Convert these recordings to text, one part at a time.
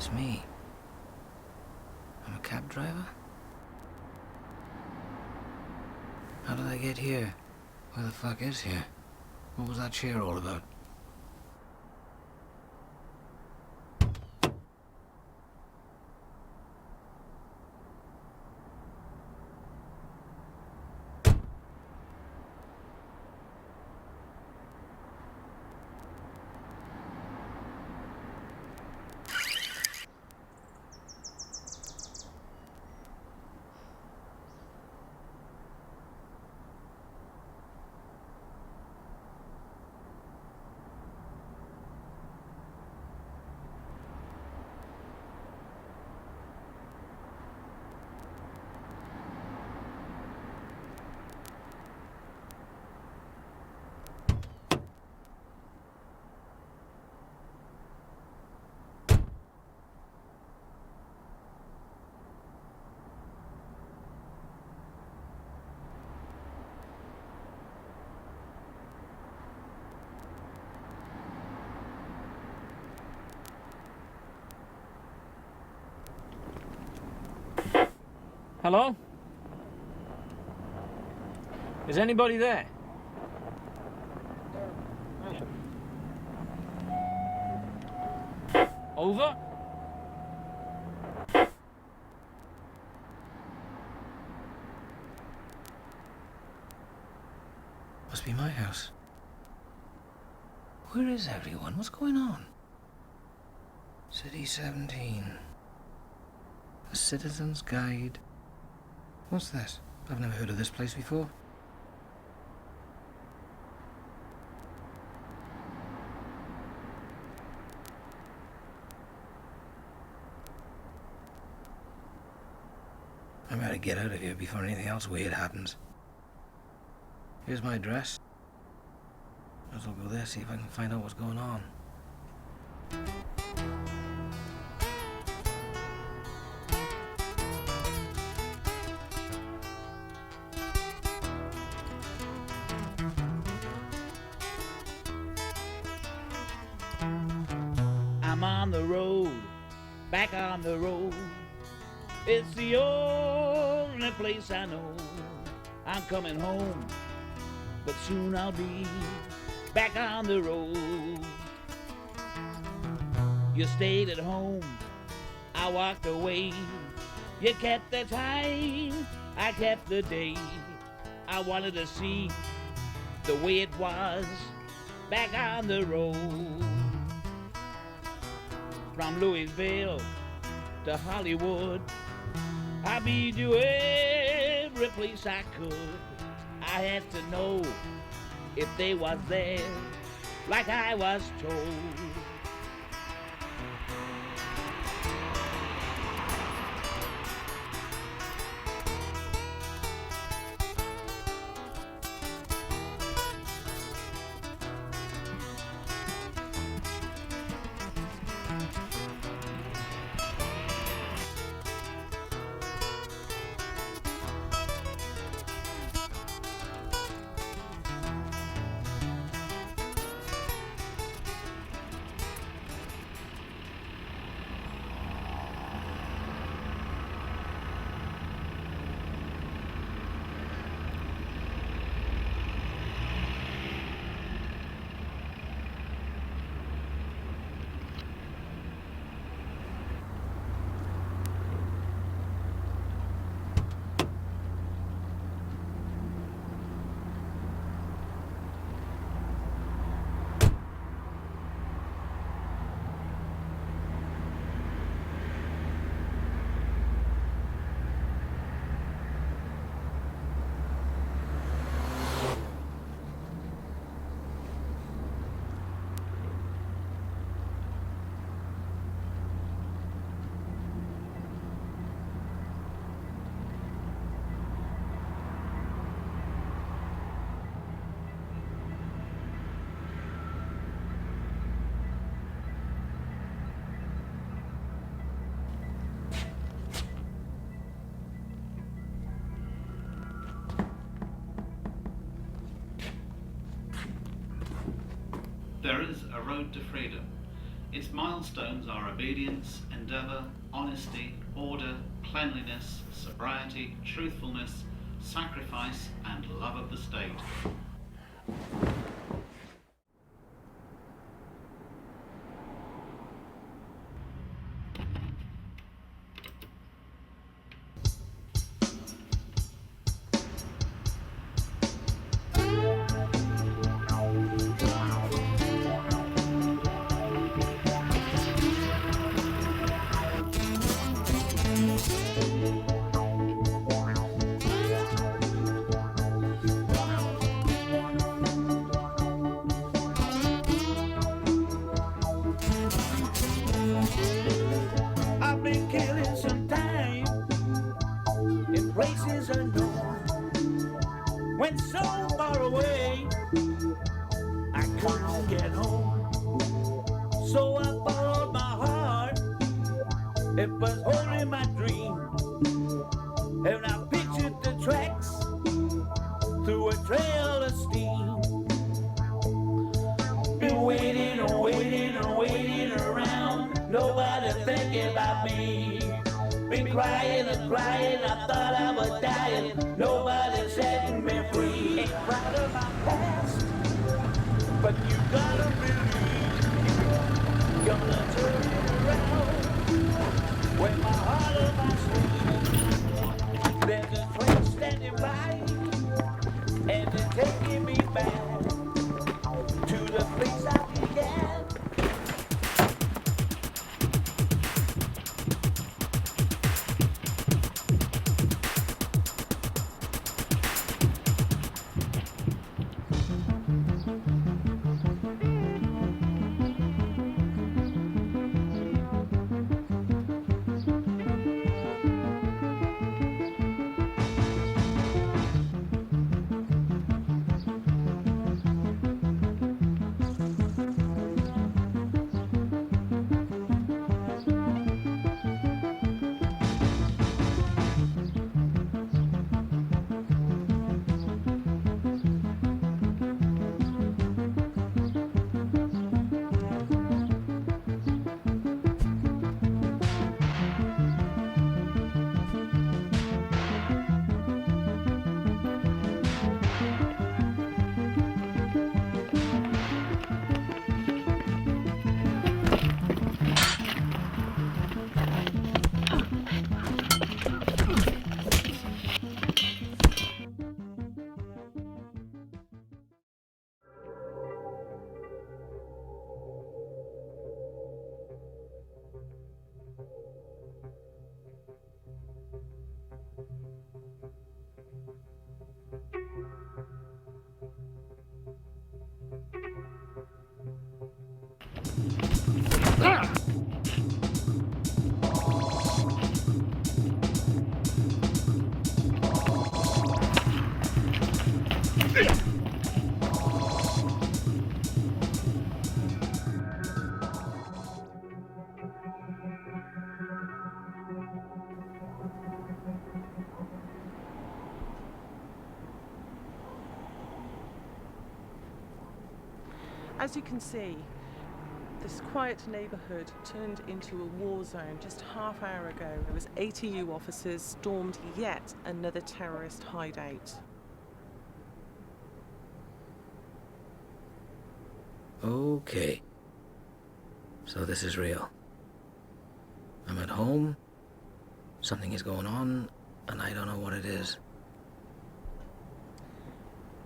It's me. I'm a cab driver? How did I get here? Where the fuck is here? What was that chair all about? Hello? Is anybody there? Over? Must be my house. Where is everyone? What's going on? City 17. A Citizen's Guide. What's this? I've never heard of this place before. I better get out of here before anything else weird happens. Here's my address. Might as well go there, see if I can find out what's going on. I'm on the road, back on the road. It's the only place I know. I'm coming home, but soon I'll be back on the road. You stayed at home, I walked away. You kept the time, I kept the day. I wanted to see the way it was back on the road. From Louisville to Hollywood, I've been to every place I could. I had to know if they was there, like I was told. There is a road to freedom, Its milestones are obedience, endeavour, honesty, order, cleanliness, sobriety, truthfulness, sacrifice, and love of the state. I've been killing some time in places unknown. Went so far away, I couldn't get home. So I followed my heart, it was only my dream. And I pictured the tracks through a trail of steam. Been waiting and waiting and waiting around, nobody thinking about me. Been crying and crying, I thought I was dying, nobody setting me free. Ain't proud of my past, but you gotta believe, gonna turn it around. With my heart on my sleeve, there's a train standing by, and it's taking me back to the place I began. As you can see, this quiet neighbourhood turned into a war zone just half hour ago. There was ATU officers stormed yet another terrorist hideout. Okay. So this is real. I'm at home, something is going on, and I don't know what it is.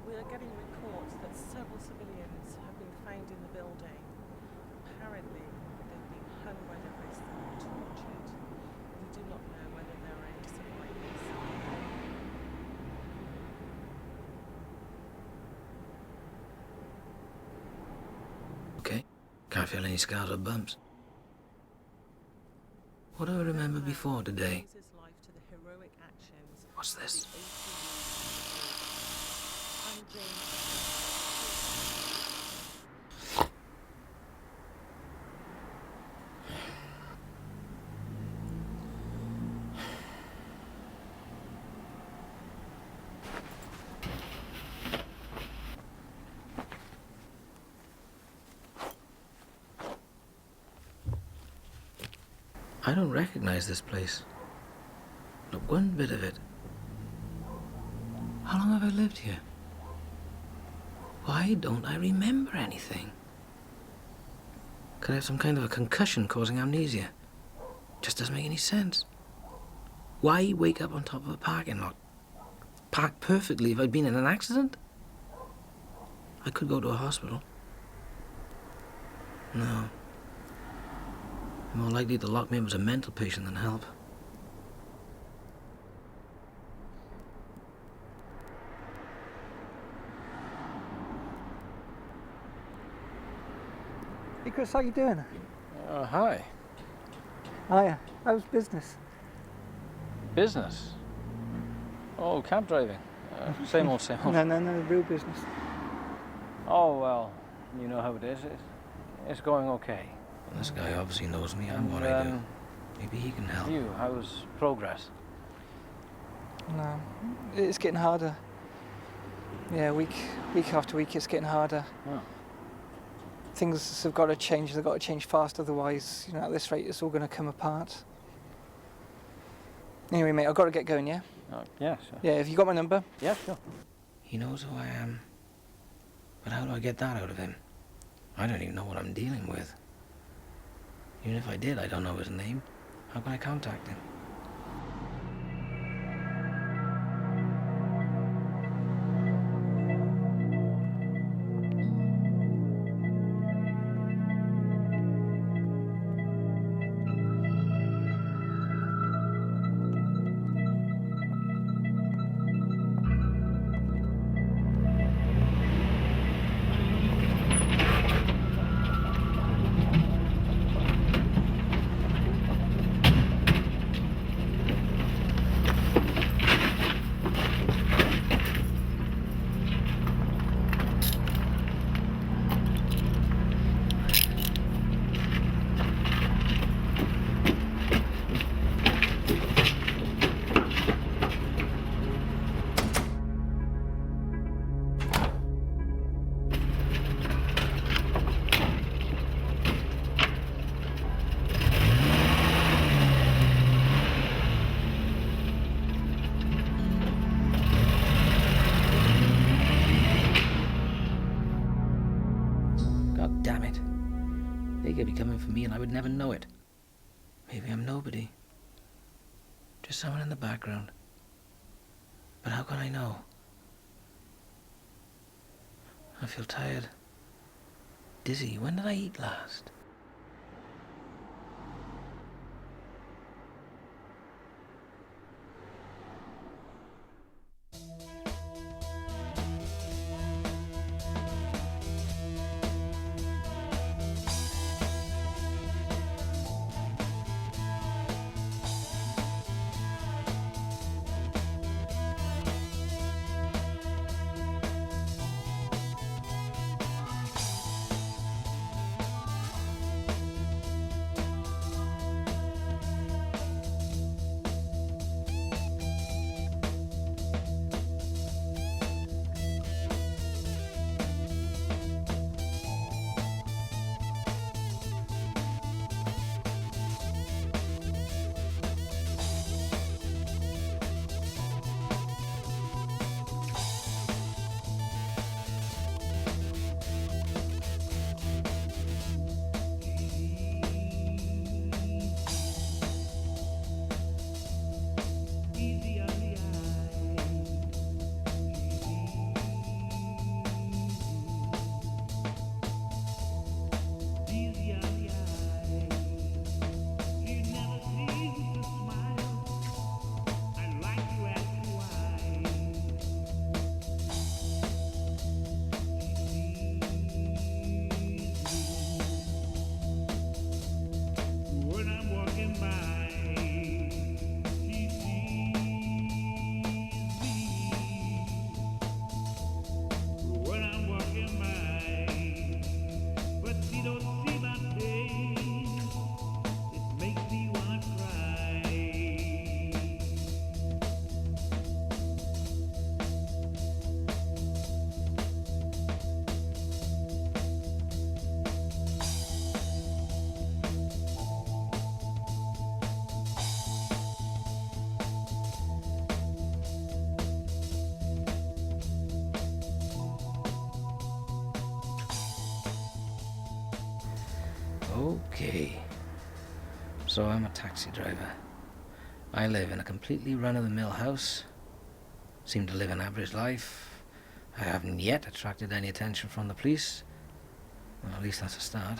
We are getting reports that several civilians have been found in the building. Apparently, they've been hung by their wrists and tortured. We do not know whether there are any survivors. Okay. Can't feel any scars or bumps. What do I remember before today? His life to the heroic actions What's of this? the ATU. I'm James. I don't recognize this place. Not one bit of it. How long have I lived here? Why don't I remember anything? Could I have some kind of a concussion causing amnesia? Just doesn't make any sense. Why wake up on top of a parking lot? Parked perfectly if I'd been in an accident? I could go to a hospital. No. They're more likely to lock me up as a mental patient than help. Hey Chris, how you doing? Hi. Hiya. How's business? Business? Oh, cab driving. Same old, same old. No, real business. Oh, well, you know how it is. It's going okay. Well, this guy obviously knows me and what I do. Maybe he can help. You, how's progress? No, it's getting harder. Yeah, week after week, it's getting harder. Oh. Things have got to change. They've got to change fast, otherwise, at this rate, it's all going to come apart. Anyway, mate, I've got to get going. Yeah. Yeah, sure. Yeah. Have you got my number? Yeah, sure. He knows who I am. But how do I get that out of him? I don't even know what I'm dealing with. Even if I did, I don't know his name. How can I contact him? God damn it. They could be coming for me and I would never know it. Maybe I'm nobody. Just someone in the background. But how can I know? I feel tired. Dizzy. When did I eat last? Okay. So I'm a taxi driver. I live in a completely run-of-the-mill house. Seem to live an average life. I haven't yet attracted any attention from the police. Well, at least that's a start.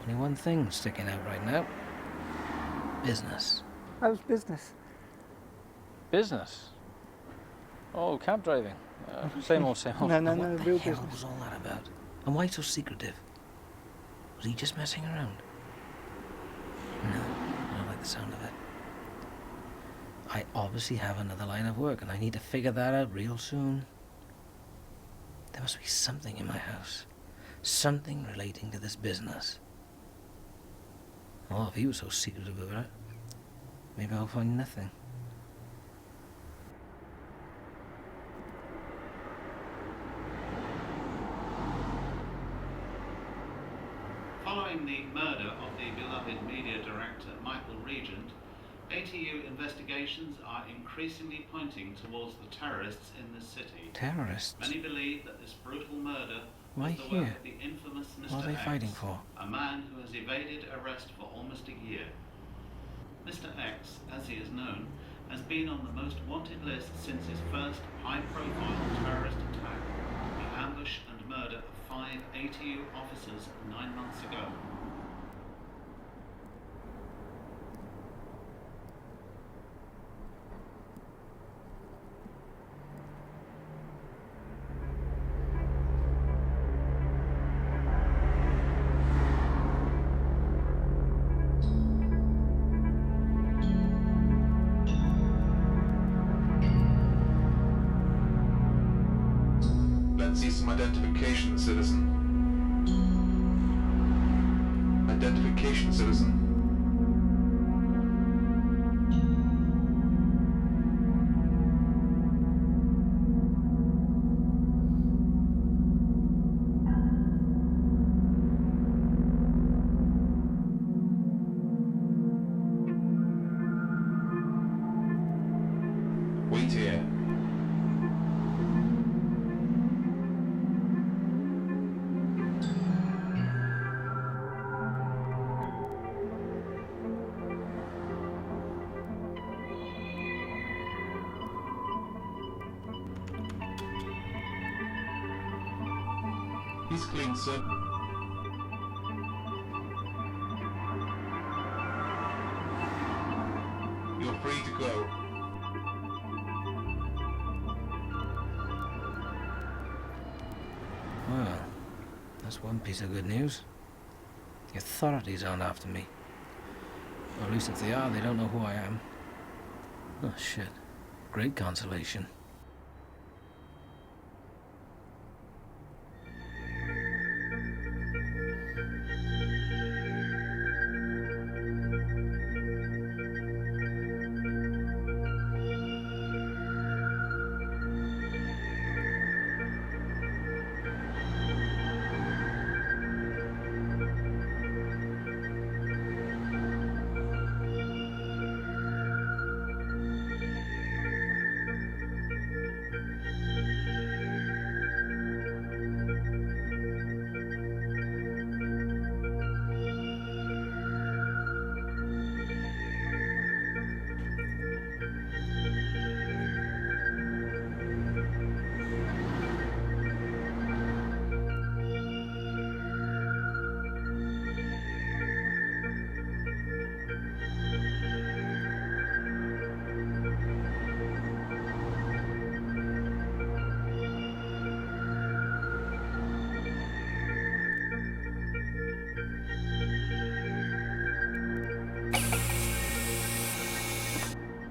Only one thing sticking out right now. Business. How's business? Business? Oh, cab driving. Same old, same old. No, no, And no, what the real hell business. was all that about? And why so secretive? Was he just messing around? No, I don't like the sound of it. I obviously have another line of work, and I need to figure that out real soon. There must be something in my house. Something relating to this business. Oh, if he was so secretive about it, maybe I'll find nothing. Following the murder of the beloved media director Michael Regent, ATU investigations are increasingly pointing towards the terrorists in the city. Terrorists? Many believe that this brutal murder Why was the work here? of the infamous Mr. What are they X, fighting for? a man who has evaded arrest for almost a year. Mr. X, as he is known, has been on the most wanted list since his first high-profile terrorist attack, the ambush and murder of 5 ATU officers 9 months ago. Let's see some identification, citizen. Identification, citizen. Wait here. He's clean, sir. You're free to go. Well, that's one piece of good news. The authorities aren't after me. Or at least if they are, they don't know who I am. Oh, shit. Great consolation.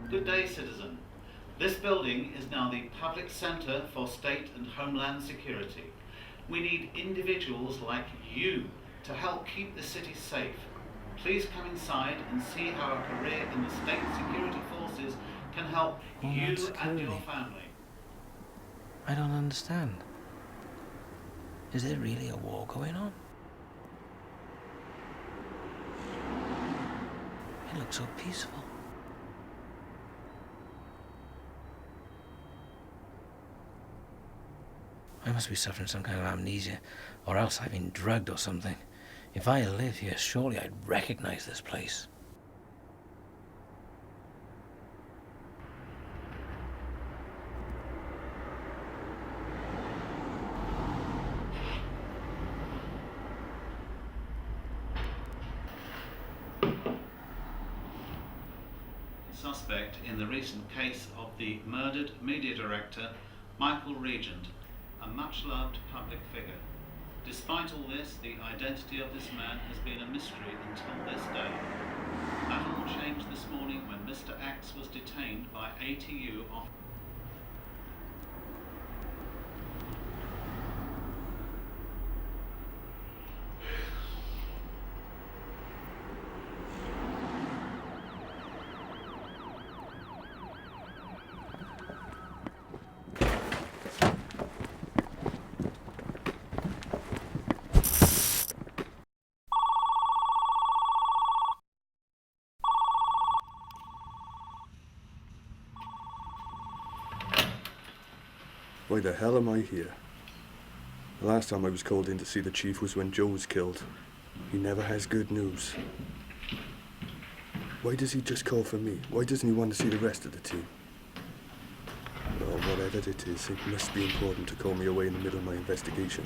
Good day, citizen. This building is now the public centre for state and homeland security. We need individuals like you to help keep the city safe. Please come inside and see how a career in the state security forces can help Homeland you security. and your family. I don't understand. Is there really a war going on? It looks so peaceful. I must be suffering some kind of amnesia, or else I've been drugged or something. If I live here, surely I'd recognize this place. Suspect in the recent case of the murdered media director Michael Regent, a much-loved public figure. Despite all this, the identity of this man has been a mystery until this day. That all changed this morning when Mr. X was detained by ATU off. Why the hell am I here? The last time I was called in to see the chief was when Joe was killed. He never has good news. Why does he just call for me? Why doesn't he want to see the rest of the team? Well, whatever it is, it must be important to call me away in the middle of my investigation.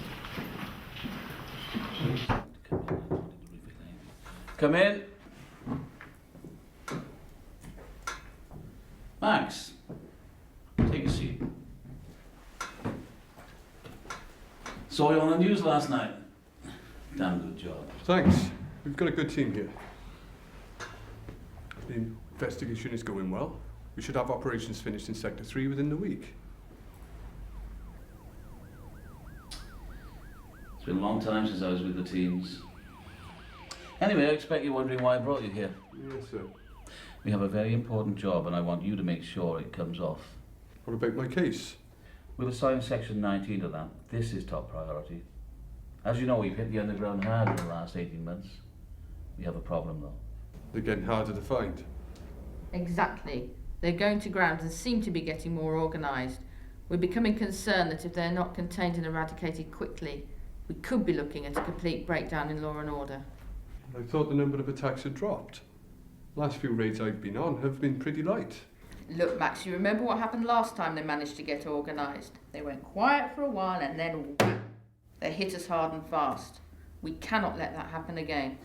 Come in. Max, take a seat. Saw you on the news last night. Damn good job. Thanks. We've got a good team here. The investigation is going well. We should have operations finished in Sector 3 within the week. It's been a long time since I was with the teams. Anyway, I expect you're wondering why I brought you here. Yes, sir. We have a very important job and I want you to make sure it comes off. What about my case? We'll assign Section 19 to that. This is top priority. As you know, we've hit the underground hard in the last 18 months. We have a problem though. They're getting harder to find. Exactly. They're going to ground and seem to be getting more organised. We're becoming concerned that if they're not contained and eradicated quickly, we could be looking at a complete breakdown in law and order. I thought the number of attacks had dropped. Last few raids I've been on have been pretty light. Look, Max, you remember what happened last time they managed to get organised? They went quiet for a while and then wham! They hit us hard and fast. We cannot let that happen again.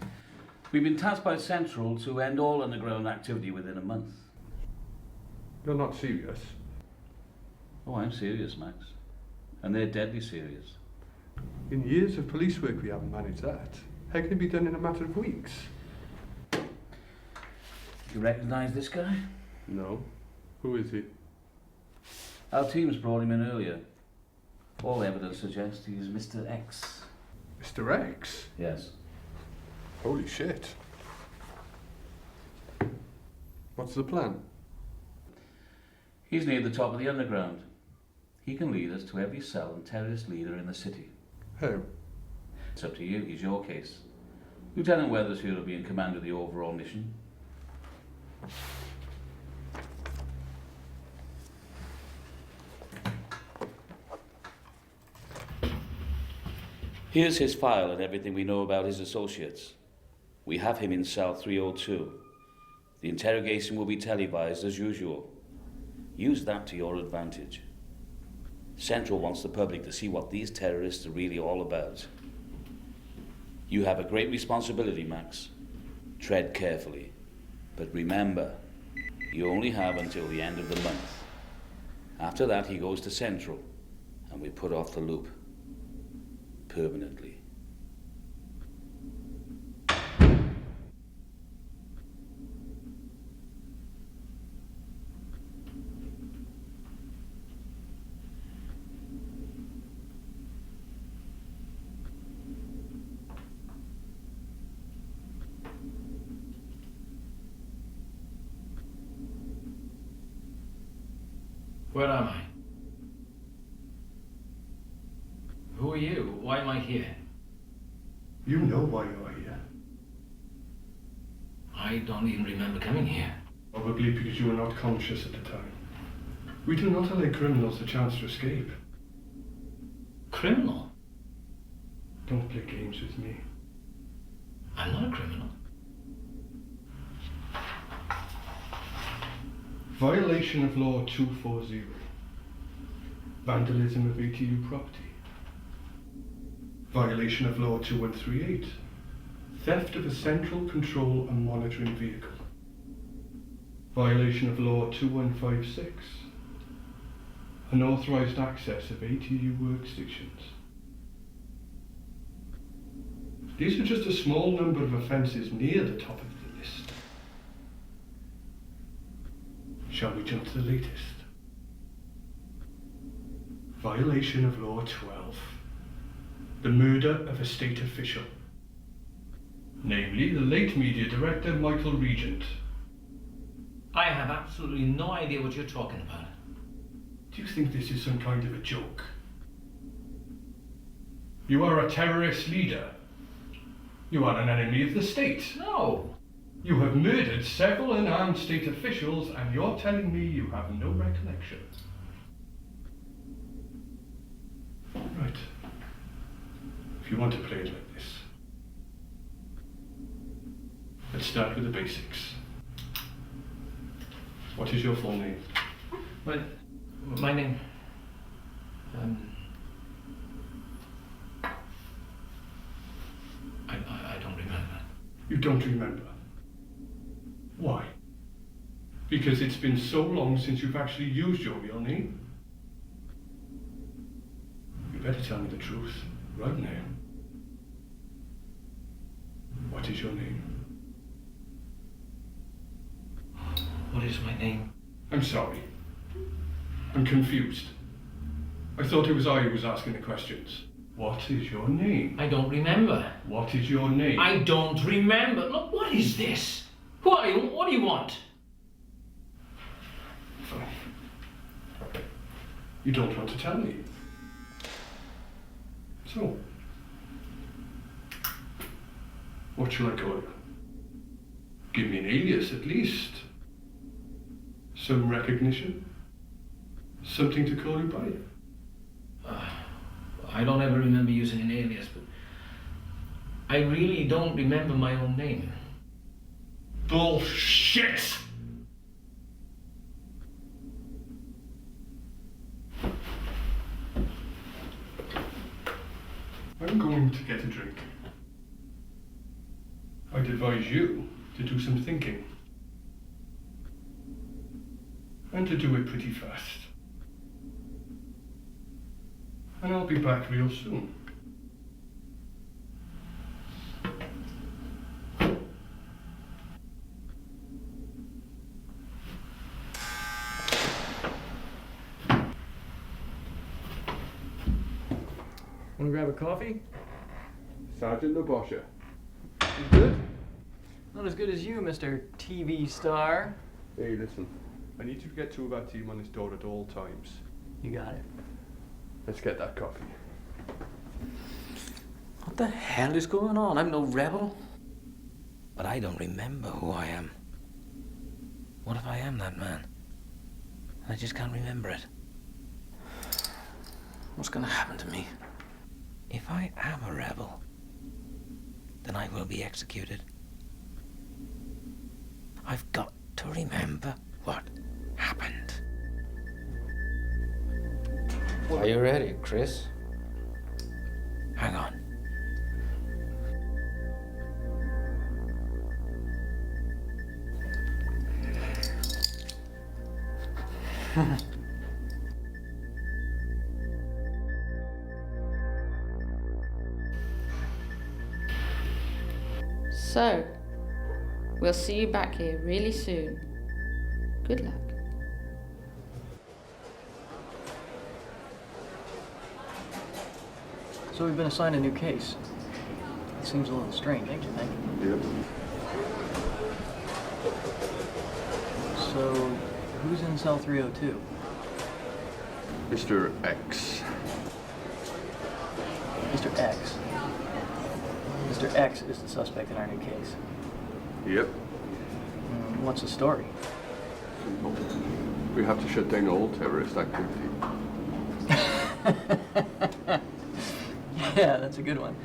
We've been tasked by Central to end all underground activity within a month. You're not serious. Oh, I'm serious, Max. And they're deadly serious. In years of police work we haven't managed that. How can it be done in a matter of weeks? You recognise this guy? No. Who is he? Our teams brought him in earlier. All evidence suggests he's Mr. X. Mr. X? Yes. Holy shit. What's the plan? He's near the top of the underground. He can lead us to every cell and terrorist leader in the city. How? It's up to you, he's your case. Lieutenant Weathersfield will be in command of the overall mission. Here's his file and everything we know about his associates. We have him in cell 302. The interrogation will be televised as usual. Use that to your advantage. Central wants the public to see what these terrorists are really all about. You have a great responsibility, Max. Tread carefully. But remember, you only have until the end of the month. After that, he goes to Central, and we put off the loop. Permanently. Where am I? Who are you? Why am I here? You know why you're here. I don't even remember coming here. Probably because you were not conscious at the time. We do not allow criminals the chance to escape. Criminal? Don't play games with me. I'm not a criminal. Violation of Law 240. Vandalism of ATU property. Violation of Law 2138. Theft of a central control and monitoring vehicle. Violation of Law 2156. Unauthorized access of ATU workstations. These are just a small number of offences near the top of the list. Shall we jump to the latest? Violation of Law 12. The murder of a state official. Namely, the late media director Michael Regent. I have absolutely no idea what you're talking about. Do you think this is some kind of a joke? You are a terrorist leader. You are an enemy of the state. No. You have murdered several unarmed state officials, and you're telling me you have no recollection. Right. If you want to play it like this, let's start with the basics. What is your full name? My name. I don't remember. You don't remember? Why? Because it's been so long since you've actually used your real name? You better tell me the truth, right now. What is your name? What is my name? I'm sorry. I'm confused. I thought it was I who was asking the questions. What is your name? I don't remember. What is your name? I don't remember. Look, what is this? Who are you? What do you want? Fine. You don't want to tell me. So, what shall I call you? Give me an alias at least. Some recognition. Something to call you by. I don't ever remember using an alias, but I really don't remember my own name. Bullshit! I'm going to get a drink. I'd advise you to do some thinking. And to do it pretty fast. And I'll be back real soon. Want to grab a coffee? Sergeant Nobosha. You good? Not as good as you, Mr. TV star. Hey, listen. I need you to get two of our team on this door at all times. You got it. Let's get that coffee. What the hell is going on? I'm no rebel. But I don't remember who I am. What if I am that man? And I just can't remember it. What's gonna happen to me? If I am a rebel, then I will be executed. I've got to remember what happened. Are you ready, Chris? Hang on. So, we'll see you back here really soon. Good luck. So we've been assigned a new case. It seems a little strange, don't you think? Yep. So, who's in cell 302? Mr. X. Mr. X. Mr. X is the suspect in our new case. Yep. What's the story? Simple. We have to shut down all terrorist activity. Yeah, that's a good one.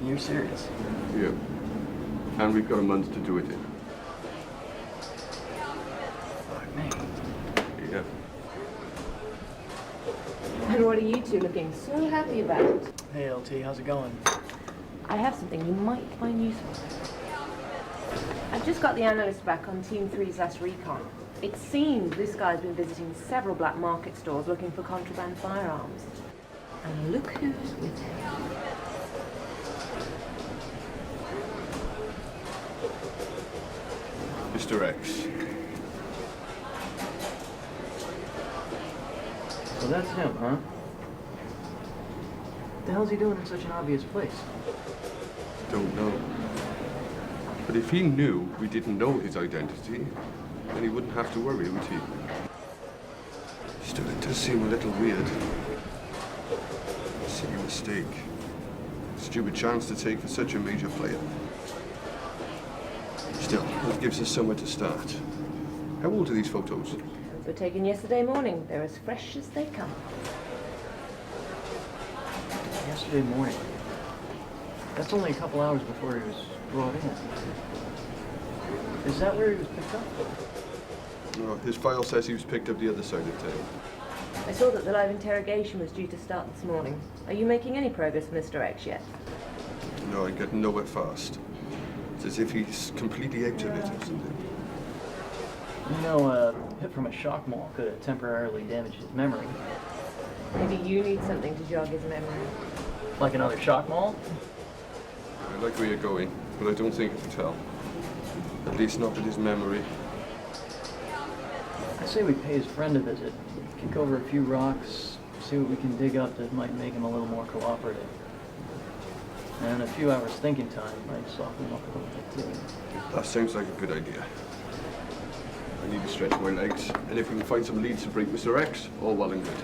You're serious? Yeah. And we've got a month to do it in. Fuck me. Yeah. And what are you two looking so happy about? Hey, LT, how's it going? I have something you might find useful. I've just got the analyst back on Team 3's last recon. It seems this guy's been visiting several black market stores looking for contraband firearms. And look who's with him. Mr. X. So that's him, huh? What the hell's he doing in such an obvious place? Don't know. But if he knew we didn't know his identity, then he wouldn't have to worry, would he? Still, it does seem a little weird. Silly mistake. Stupid chance to take for such a major player. Still, it gives us somewhere to start. How old are these photos? Those were taken yesterday morning. They're as fresh as they come. Yesterday morning. That's only a couple hours before he was brought in. Is that where he was picked up? No, his file says he was picked up the other side of town. I saw that the live interrogation was due to start this morning. Are you making any progress, Mr. X, yet? No, I'm getting nowhere fast. It's as if he's completely out of it or something. You know, a hit from a shock mall could have temporarily damaged his memory. Maybe you need something to jog his memory. Like another shock mall? I like where you're going, but I don't think it'll tell. At least not with his memory. I say we pay his friend a visit. Kick over a few rocks, see what we can dig up that might make him a little more cooperative. And a few hours thinking time might soften him up a little bit too. That sounds like a good idea. I need to stretch my legs, and if we can find some leads to break Mr. X, all well and good.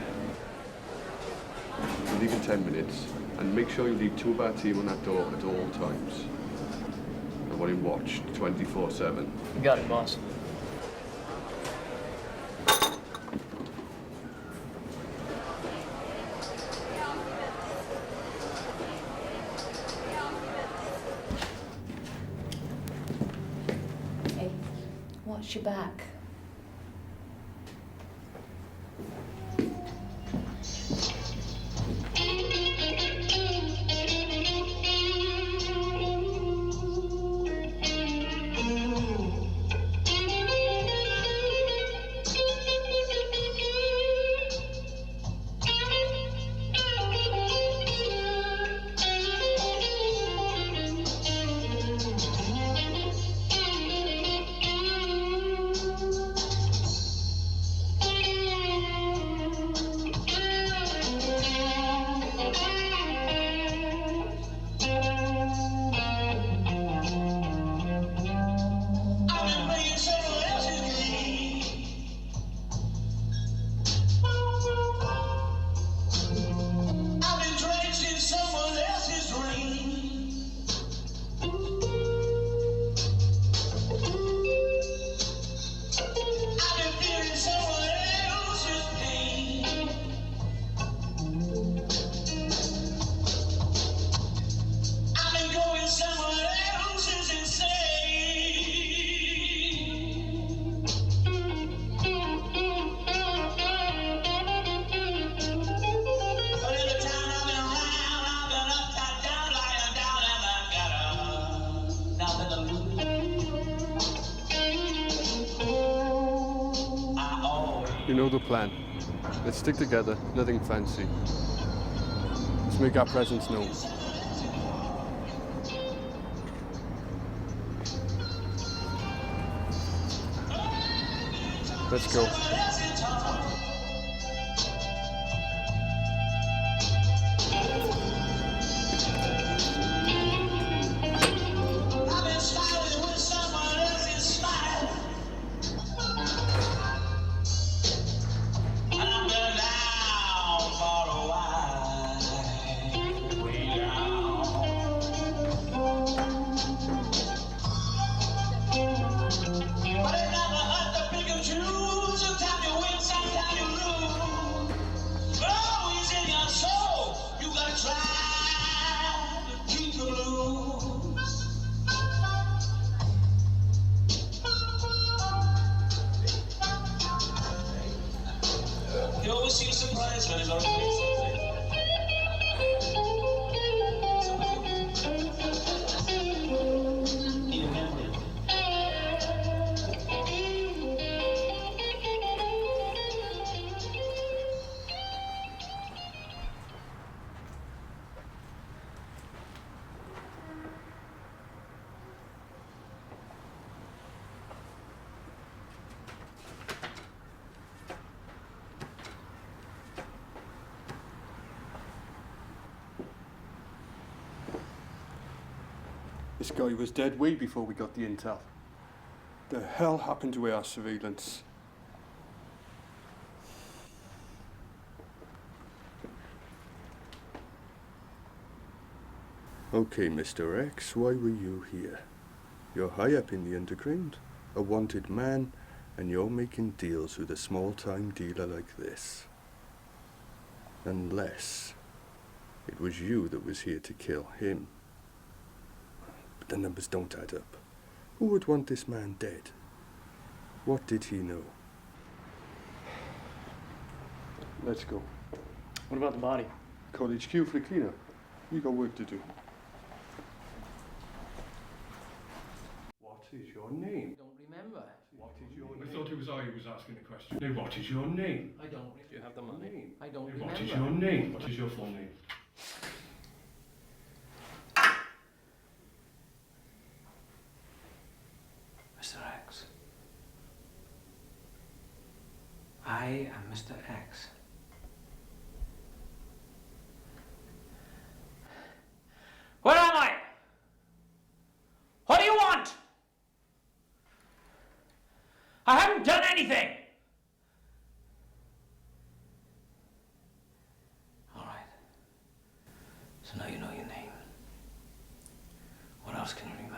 We'll leave in 10 minutes, and make sure you leave 2 of our team on that door at all times. I want him watched 24/7. You got it, boss. Hey, watch your back. You know the plan. Let's stick together, nothing fancy. Let's make our presence known. Let's go. But it's not the pick and choose. Sometimes you win, sometimes always seems surprised when he's arguing something. Need a memory. This guy was dead way before we got the intel. The hell happened to our surveillance? Okay, Mr. X, why were you here? You're high up in the underground, a wanted man, and you're making deals with a small-time dealer like this. Unless it was you that was here to kill him. But the numbers don't add up. Who would want this man dead? What did he know? Let's go. What about the body? Call HQ for the cleanup. We got work to do. What is your name? I don't remember. What is your name? I thought it was I who was asking the question. Now, what is your name? I don't. Do you have the money? I don't Now, remember. what is your name? What is your full name? Mr. X. I am Mr. X. Where am I? What do you want? I haven't done anything. All right. So now you know your name. What else can you remember?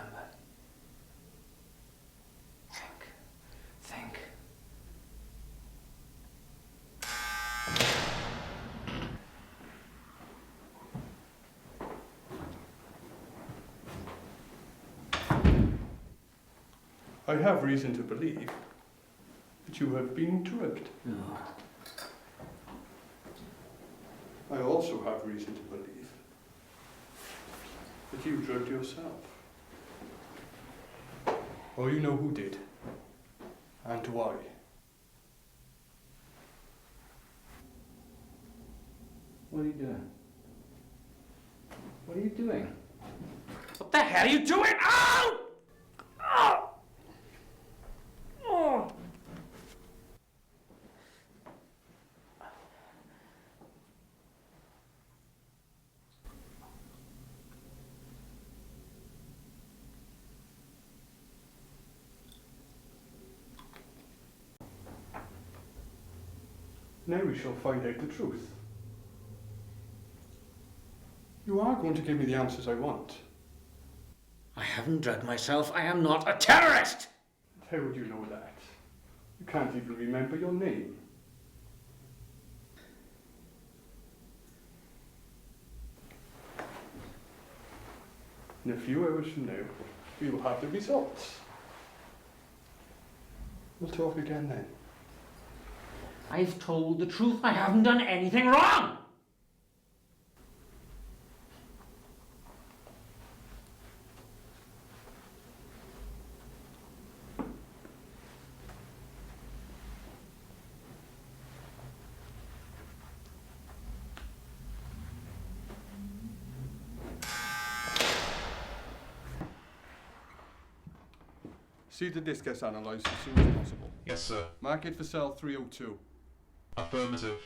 Think. I have reason to believe that you have been drugged. No. I also have reason to believe that you drugged yourself. Or you know who did, and why. What are you doing? What are you doing? What the hell are you doing? Ow! Oh! Oh! Now we shall find out the truth. You are going to give me the answers I want. I haven't drugged myself. I am not a terrorist! How would you know that? You can't even remember your name. In a few hours from now, we will have the results. We'll talk again then. I've told the truth. I haven't done anything wrong! See that this gets analysed as soon as possible. Yes, sir. Mark it for cell 302. Affirmative.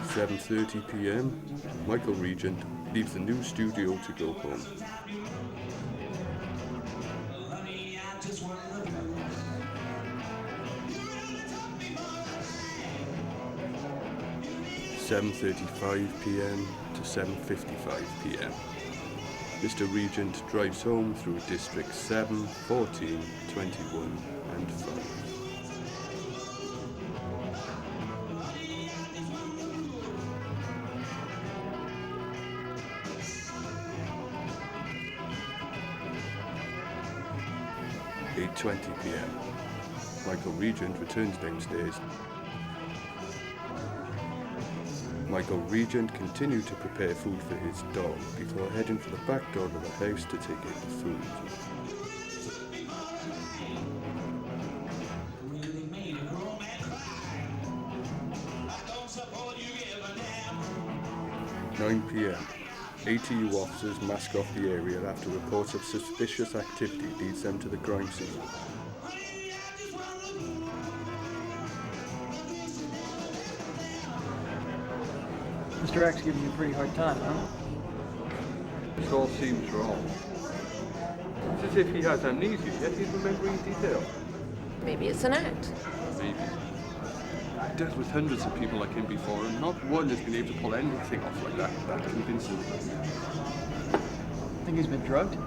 7:30 p.m. Michael Regent leaves the new studio to go home. 7:35 p.m. to 7:55 p.m. Mr. Regent drives home through District 7, 14, 21 and 5. At 8:20 p.m. Michael Regent returns downstairs. Michael Regent continued to prepare food for his dog before heading for the back door of the house to take out the food. At 9 p.m. ATU officers mask off the area after reports of suspicious activity leads them to the crime scene. Mr. X giving you a pretty hard time, huh? This all seems wrong. It's as if he has amnesia, yet he's remembering detail. Maybe it's an act. Maybe. I've dealt with hundreds of people like him before, and not one has been able to pull anything off like that convincingly. Think he's been drugged?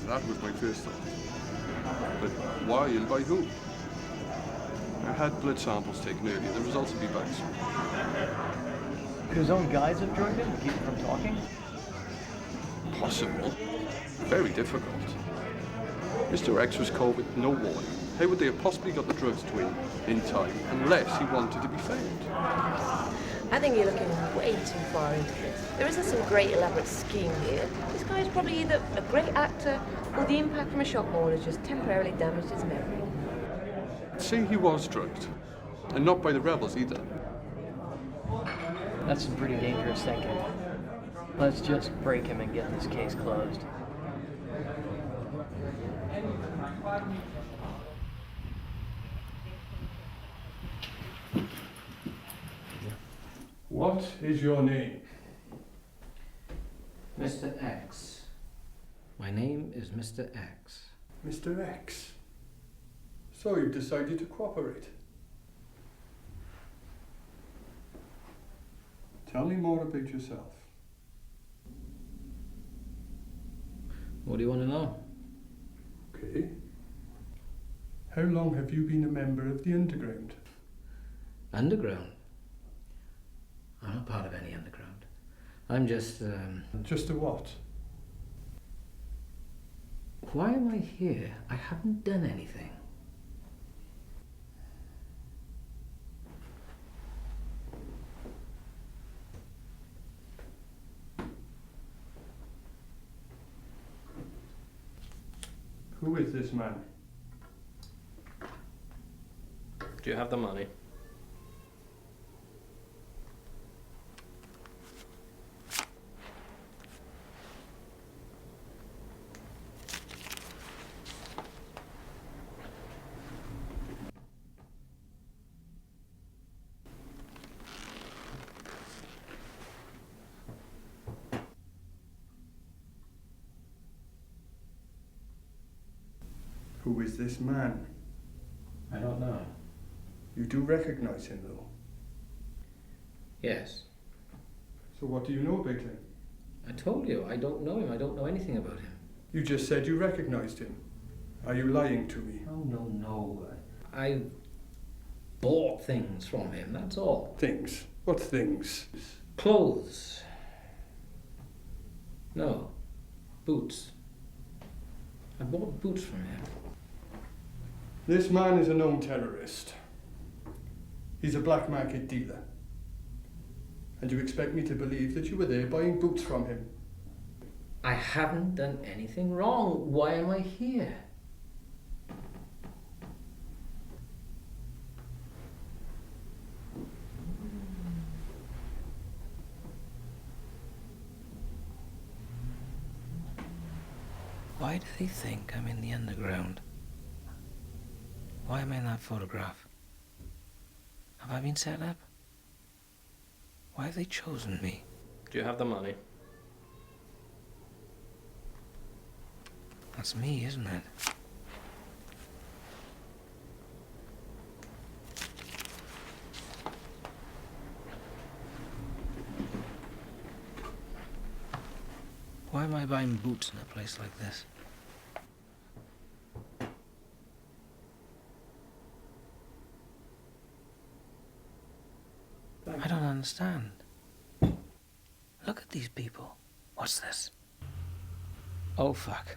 That was my first thought. But why and by whom? I had blood samples taken earlier. The results will be back soon. Could his own guides have drugged him to keep him from talking? Possible. Very difficult. Mr. X was called with no warning. How would they have possibly got the drugs to him in time, unless he wanted to be found? I think you're looking way too far into this. There isn't some great elaborate scheme here. This guy's probably either a great actor or the impact from a shock wall has just temporarily damaged his memory. Say he was drugged. And not by the rebels either. That's some pretty dangerous thinking. Let's just break him and get this case closed. What is your name? Mr. X. My name is Mr. X. Mr. X. So you've decided to cooperate. Tell me more about yourself. What do you want to know? Okay. How long have you been a member of the Underground? Underground? I'm not part of any underground. I'm just, Just a what? Why am I here? I haven't done anything. Who is this man? Do you have the money? Who is this man? I don't know. You do recognize him, though. Yes. So what do you know about him? I told you, I don't know him. I don't know anything about him. You just said you recognized him. Are you lying to me? Oh, no. I bought things from him, that's all. Things? What things? Clothes. No. Boots. I bought boots from him. This man is a known terrorist. He's a black market dealer. And you expect me to believe that you were there buying boots from him? I haven't done anything wrong. Why am I here? Why do they think I'm in the underground? Why am I in that photograph? Have I been set up? Why have they chosen me? Do you have the money? That's me, isn't it? Why am I buying boots in a place like this? I don't understand. Look at these people. What's this? Oh, fuck.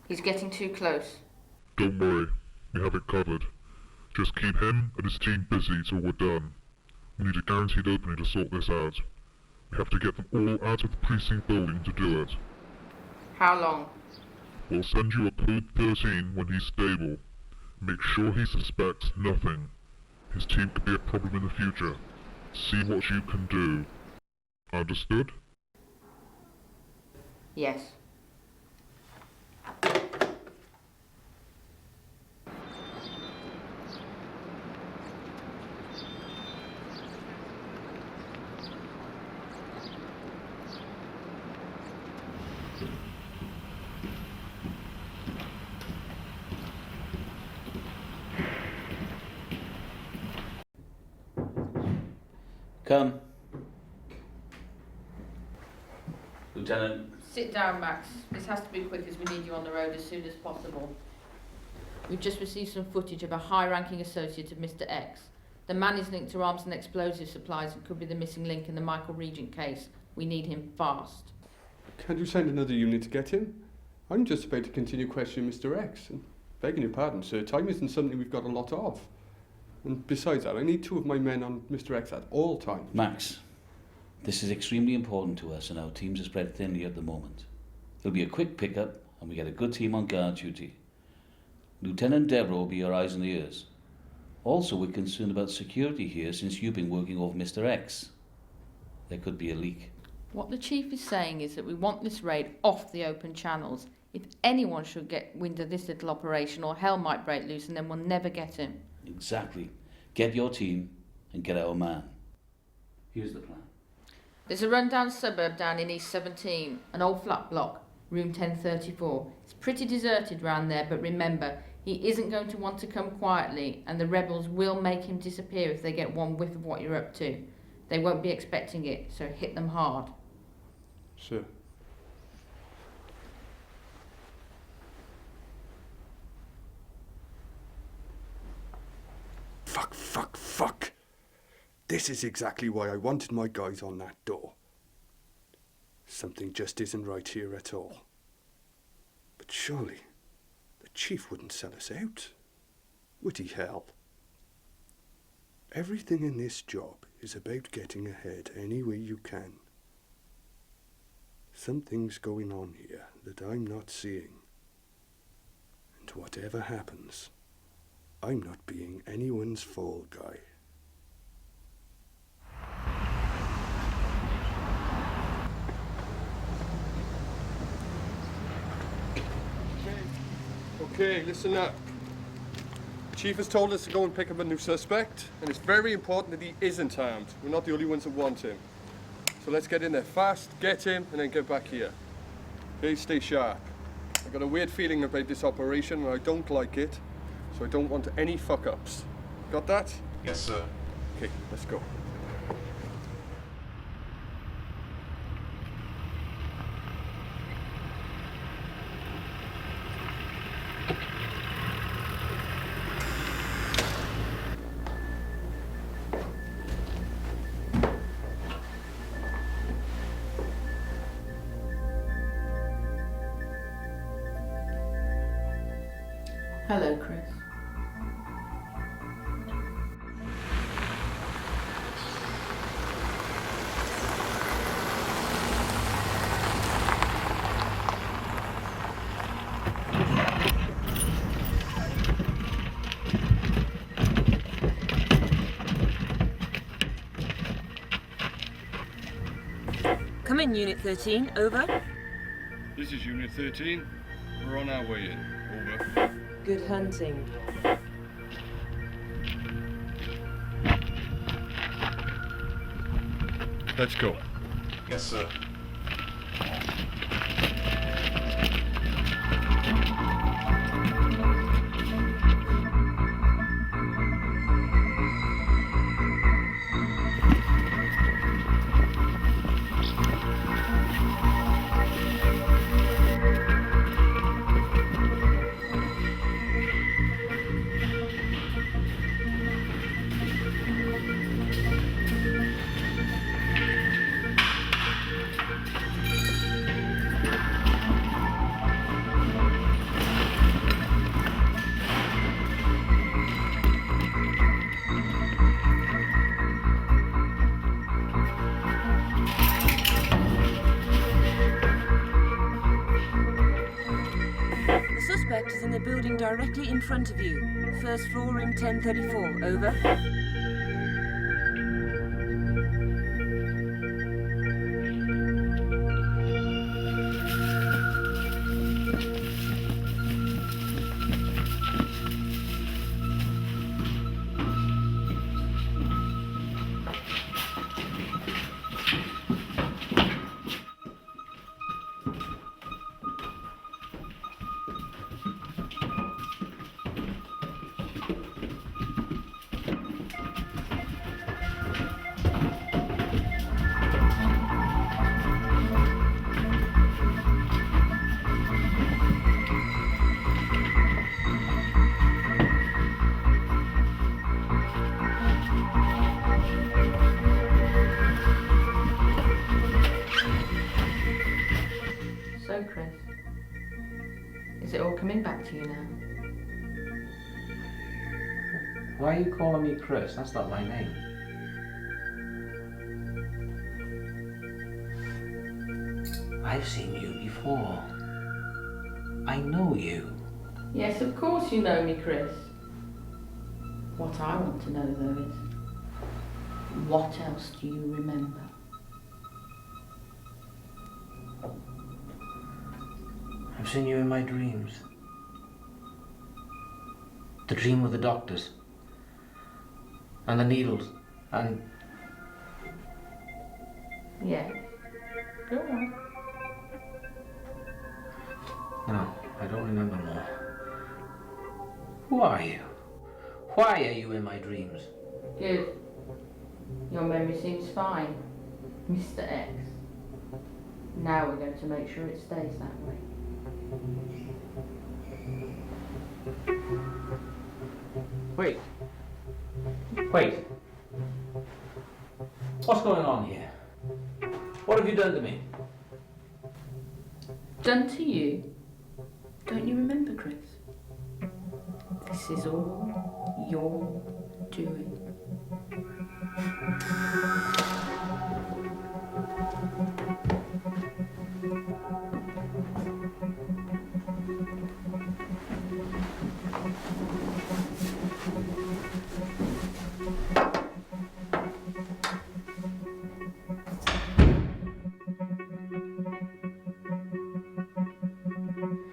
He's getting too close. Don't worry, we have it covered. Just keep him and his team busy till we're done. We need a guaranteed opening to sort this out. We have to get them all out of the precinct building to do it. How long? We'll send you a code 13 when he's stable. Make sure he suspects nothing. His team could be a problem in the future. See what you can do. Understood? Yes. Come. Lieutenant. Sit down, Max. This has to be quick as we need you on the road as soon as possible. We've just received some footage of a high-ranking associate of Mr. X. The man is linked to arms and explosive supplies and could be the missing link in the Michael Regent case. We need him fast. Can't you send another unit to get him? I'm just about to continue questioning Mr. X. And begging your pardon, sir, time isn't something we've got a lot of. And besides that, I need 2 of my men on Mr. X at all times. Max, this is extremely important to us and our teams are spread thinly at the moment. There'll be a quick pickup and we get a good team on guard duty. Lieutenant Deborah will be your eyes and ears. Also, we're concerned about security here since you've been working over Mr. X. There could be a leak. What the Chief is saying is that we want this raid off the open channels. If anyone should get wind of this little operation, or hell might break loose and then we'll never get him. Exactly. Get your team and get our man. Here's the plan. There's a rundown suburb down in East 17, an old flat block, room 1034. It's pretty deserted round there, but remember, he isn't going to want to come quietly, and the rebels will make him disappear if they get one whiff of what you're up to. They won't be expecting it, so hit them hard. Sir. Fuck. This is exactly why I wanted my guys on that door. Something just isn't right here at all. But surely, the Chief wouldn't sell us out. Would he, hell? Everything in this job is about getting ahead any way you can. Something's going on here that I'm not seeing. And whatever happens, I'm not being anyone's fall guy. Okay, listen up. Chief has told us to go and pick up a new suspect, and it's very important that he isn't armed. We're not the only ones that want him. So let's get in there fast, get him, and then get back here. Okay, stay sharp. I've got a weird feeling about this operation, and I don't like it, so I don't want any fuck-ups. Got that? Yes, sir. Okay, let's go. Hello, Chris. Come in, Unit 13. Over. This is Unit 13. We're on our way in. Over. Good hunting. Let's go. Yes, sir. The suspect is in the building directly in front of you. First floor, room 1034. Over. So, Chris, is it all coming back to you now? Why are you calling me Chris? That's not my name. I've seen you before. I know you. Yes, of course you know me, Chris. What I want to know, though, is what else do you remember? I've seen you in my dreams. The dream with the doctors. And the needles. And... Yes. Go on. No, I don't remember more. Who are you? Why are you in my dreams? Good. Your memory seems fine, Mr. X. Now we're going to make sure it stays that way. Wait. Wait. What's going on here? What have you done to me? Done to you? Don't you remember, Chris? This is all your doing.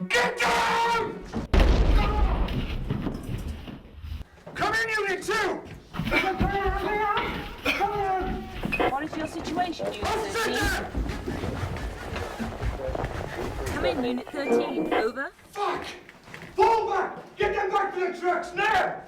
Get down! Come in, Unit 2! What is your situation, Unit 13? Come in, Unit 13. Over. Fuck! Fall back! Get them back to the trucks, now!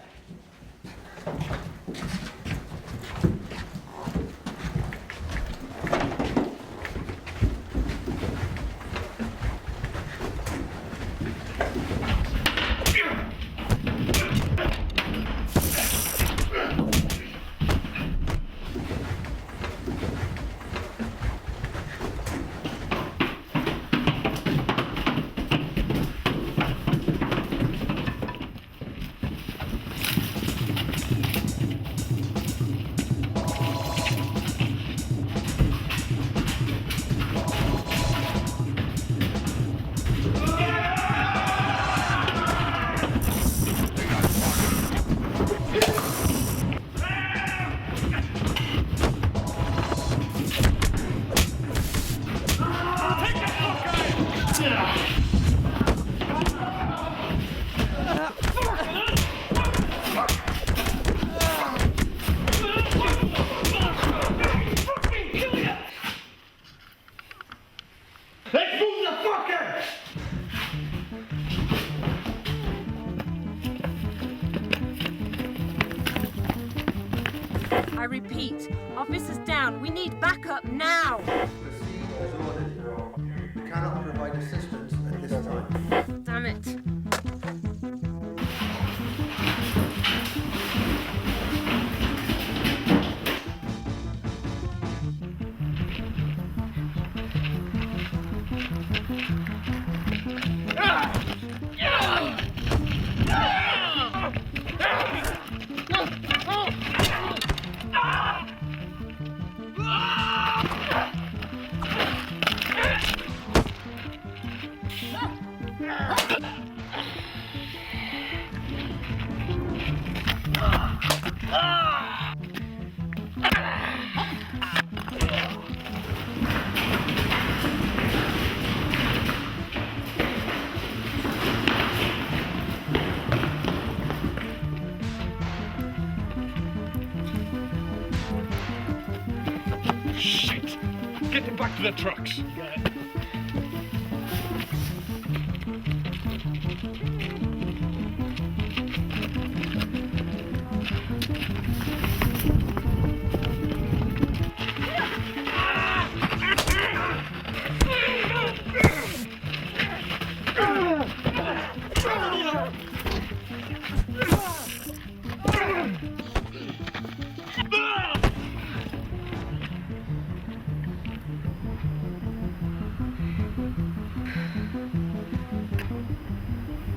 I repeat, officers down. We need backup now. Proceed as ordered. We cannot provide assistance at this time. Damn it. Shit! Get them back to the trucks.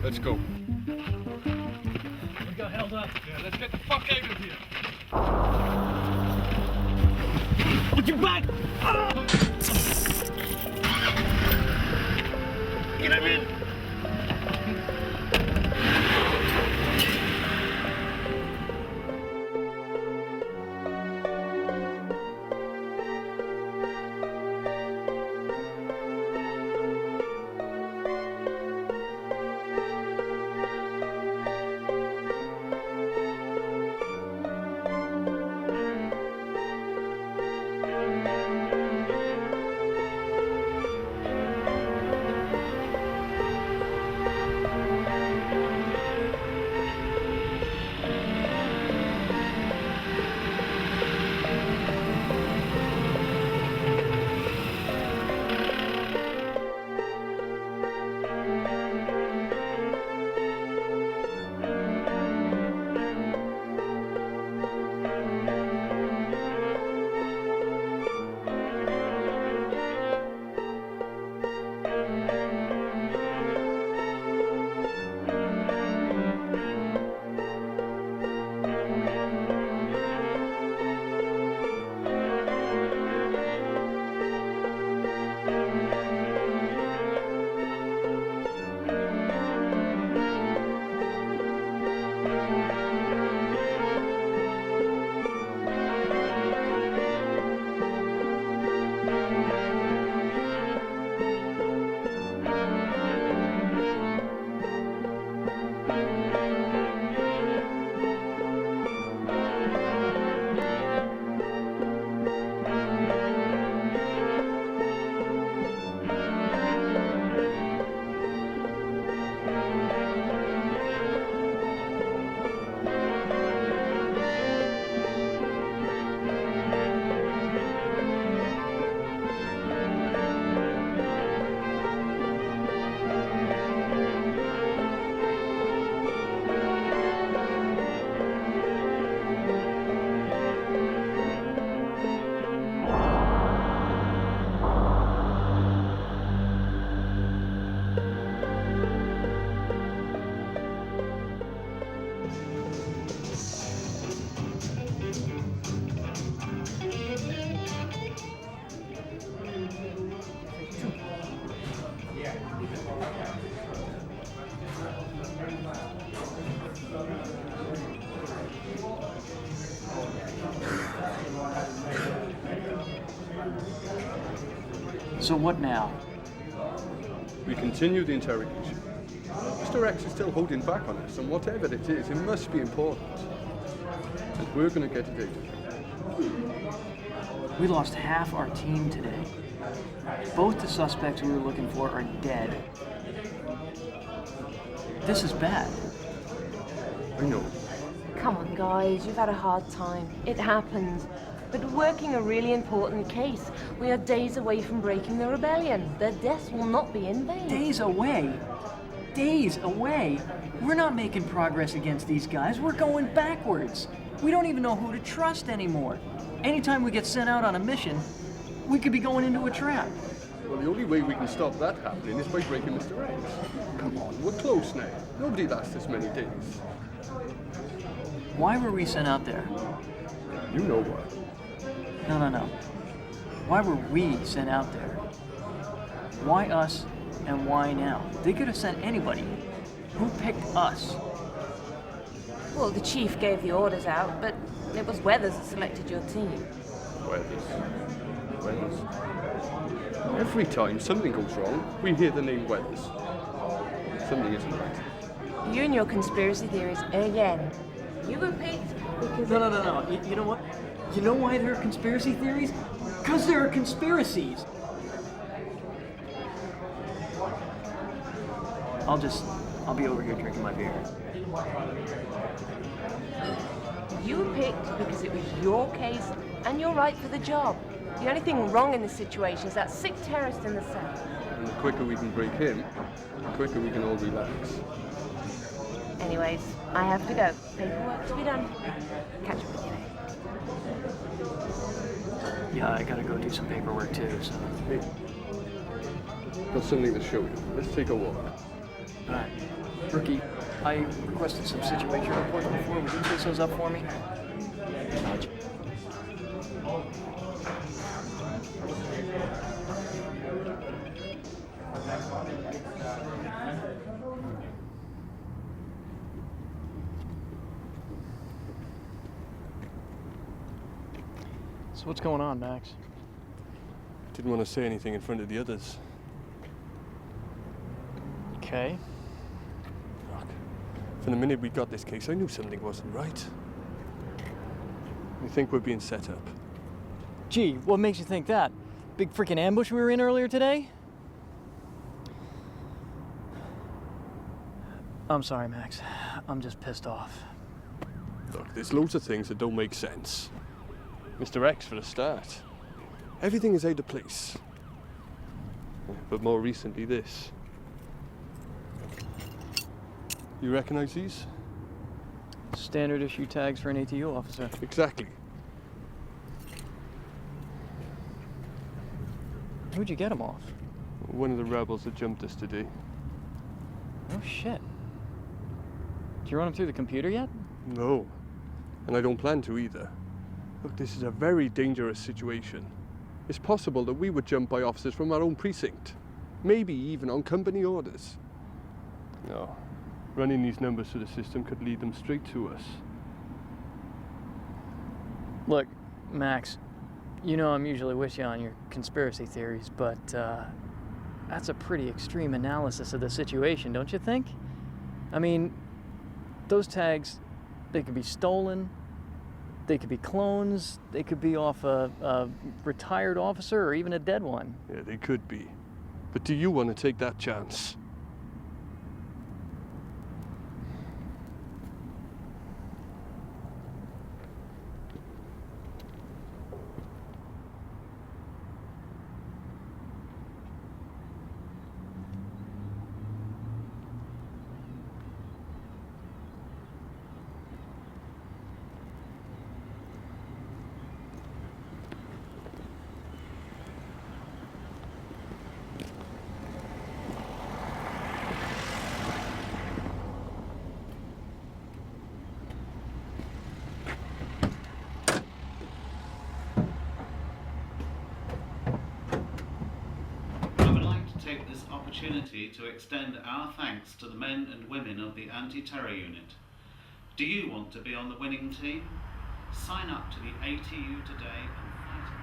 Let's go. We got held up. Yeah, let's get the fuck out of here. Put your back! Get him in! So what now? We continue the interrogation. Mr. X is still holding back on us, and whatever it is, it must be important. And we're going to get it out. We lost half our team today. Both the suspects we were looking for are dead. This is bad. I know. Come on, guys, you've had a hard time. It happens. But we're working a really important case. We are days away from breaking the rebellion. Their deaths will not be in vain. Days away? Days away? We're not making progress against these guys. We're going backwards. We don't even know who to trust anymore. Anytime we get sent out on a mission, we could be going into a trap. Well, the only way we can stop that happening is by breaking Mr. X. Come on, we're close now. Nobody lasts this many days. Why were we sent out there? You know why. No. Why were we sent out there? Why us and why now? They could have sent anybody. Who picked us? Well, the chief gave the orders out, but it was Weathers that selected your team. Weathers. Every time something goes wrong, we hear the name Weathers. Something isn't right. You and your conspiracy theories again. You were picked because... No. You know what? You know why there are conspiracy theories? Because there are conspiracies. I'll be over here drinking my beer. You were picked because it was your case and you're right for the job. The only thing wrong in this situation is that sick terrorist in the south. And the quicker we can break him, the quicker we can all relax. Anyways, I have to go. Paperwork to be done. Catch up with you later. Yeah, I gotta go do some paperwork too, so... Hey, got something to show you. Let's take a walk. Alright. Rookie, I requested some situation reports before. Would you chase those up for me? Roger. So what's going on, Max? Didn't want to say anything in front of the others. Okay. Look, from the minute we got this case, I knew something wasn't right. We think we're being set up. Gee, what makes you think that? Big freaking ambush we were in earlier today? I'm sorry, Max. I'm just pissed off. Look, there's loads of things that don't make sense. Mr. X for a start. Everything is out of place. But more recently, this. You recognize these? Standard issue tags for an ATU officer. Exactly. Who'd you get them off? One of the rebels that jumped us today. Oh shit. Did you run them through the computer yet? No. And I don't plan to either. Look, this is a very dangerous situation. It's possible that we would jump by officers from our own precinct. Maybe even on company orders. No. Running these numbers through the system could lead them straight to us. Look, Max, you know I'm usually with you on your conspiracy theories, but that's a pretty extreme analysis of the situation, don't you think? I mean, those tags, they could be stolen, they could be clones, they could be off a retired officer or even a dead one. Yeah, they could be. But do you want to take that chance? Take this opportunity to extend our thanks to the men and women of the anti-terror unit. Do you want to be on the winning team? Sign up to the ATU today and fight.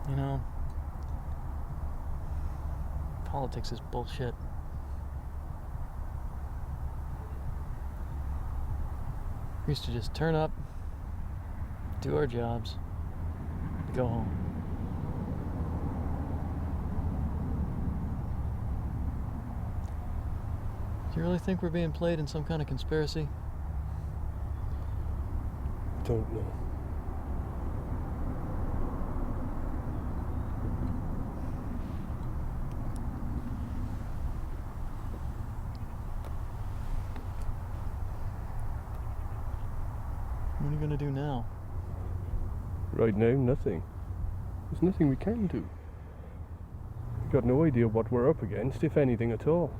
You know, Politics is bullshit. We used to just turn up, do our jobs, go home. Do you really think we're being played in some kind of conspiracy? Don't know. What are you gonna do now? Right now, nothing. There's nothing we can do. We've got no idea what we're up against, if anything at all.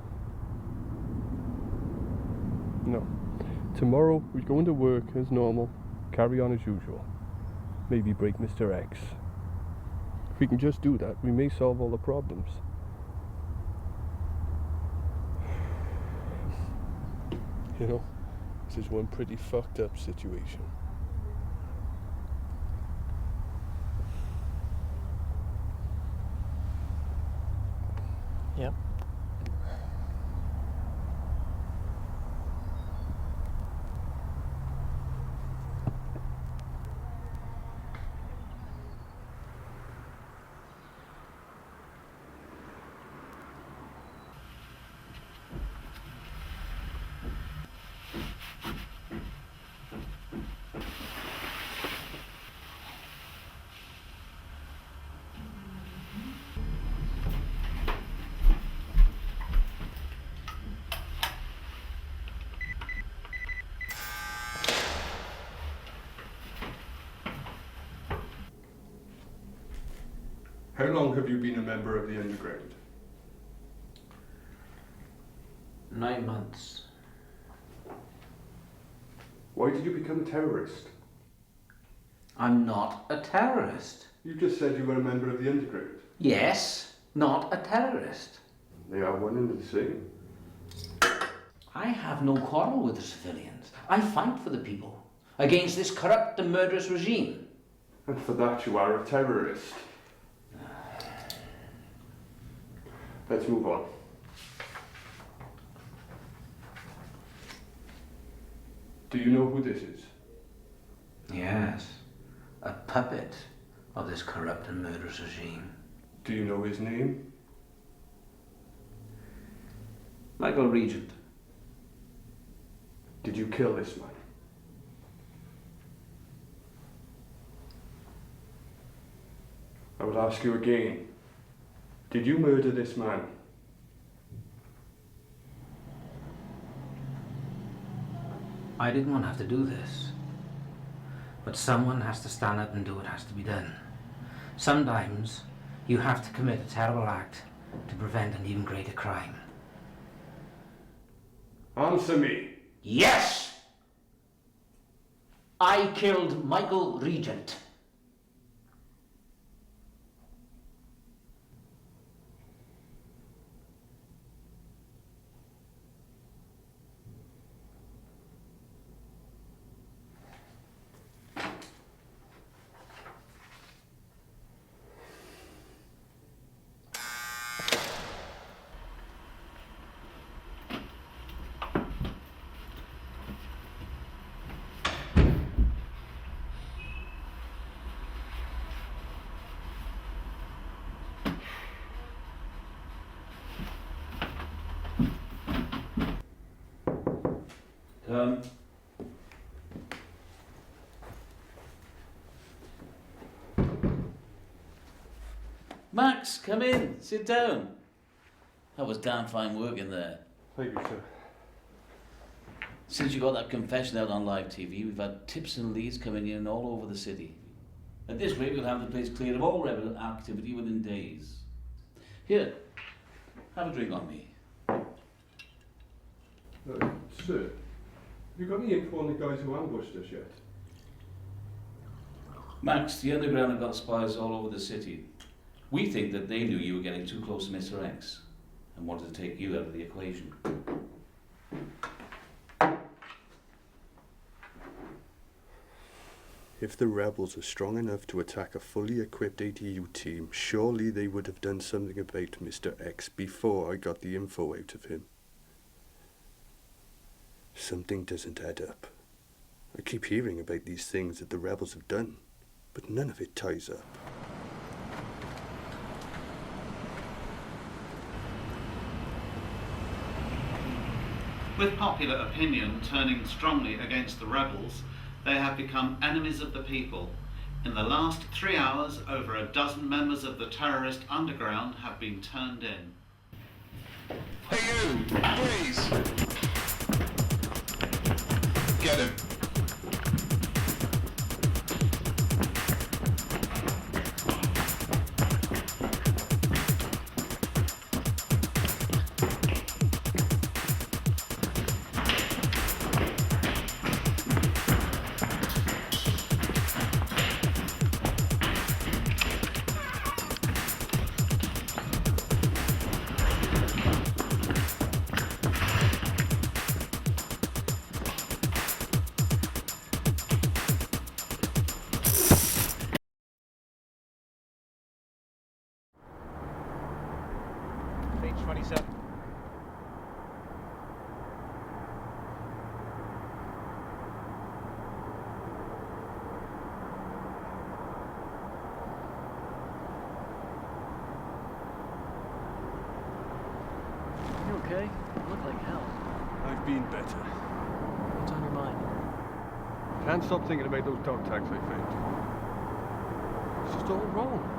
No. Tomorrow, we go into work as normal, carry on as usual. Maybe break Mr. X. If we can just do that, we may solve all the problems. You know, this is one pretty fucked up situation. Yep. How long have you been a member of the Underground? 9 months. Why did you become a terrorist? I'm not a terrorist. You just said you were a member of the Underground. Yes, not a terrorist. They are one and the same. I have no quarrel with the civilians. I fight for the people, against this corrupt and murderous regime. And for that you are a terrorist. Let's move on. Do you know who this is? Yes, a puppet of this corrupt and murderous regime. Do you know his name? Michael Regent. Did you kill this man? I will ask you again. Did you murder this man? I didn't want to have to do this. But someone has to stand up and do what has to be done. Sometimes you have to commit a terrible act to prevent an even greater crime. Answer me. Yes! I killed Michael Regent. Max, come in. Sit down. That was damn fine work in there. Thank you, sir. Since you got that confession out on live TV, we've had tips and leads coming in all over the city. At this rate, we'll have the place cleared of all rebel activity within days. Here, have a drink on me. Sir, have you got any info on the guys who ambushed us yet? Max, the Underground have got spies all over the city. We think that they knew you were getting too close to Mr. X and wanted to take you out of the equation. If the rebels are strong enough to attack a fully equipped ATU team, surely they would have done something about Mr. X before I got the info out of him. Something doesn't add up. I keep hearing about these things that the rebels have done, but none of it ties up. With popular opinion turning strongly against the rebels, they have become enemies of the people. In the last 3 hours, over a dozen members of the terrorist underground have been turned in. Hey you, please! Get him. Page 27. You okay? You look like hell. I've been better. What's on your mind? Can't stop thinking about those dog tags I found. It's just all wrong.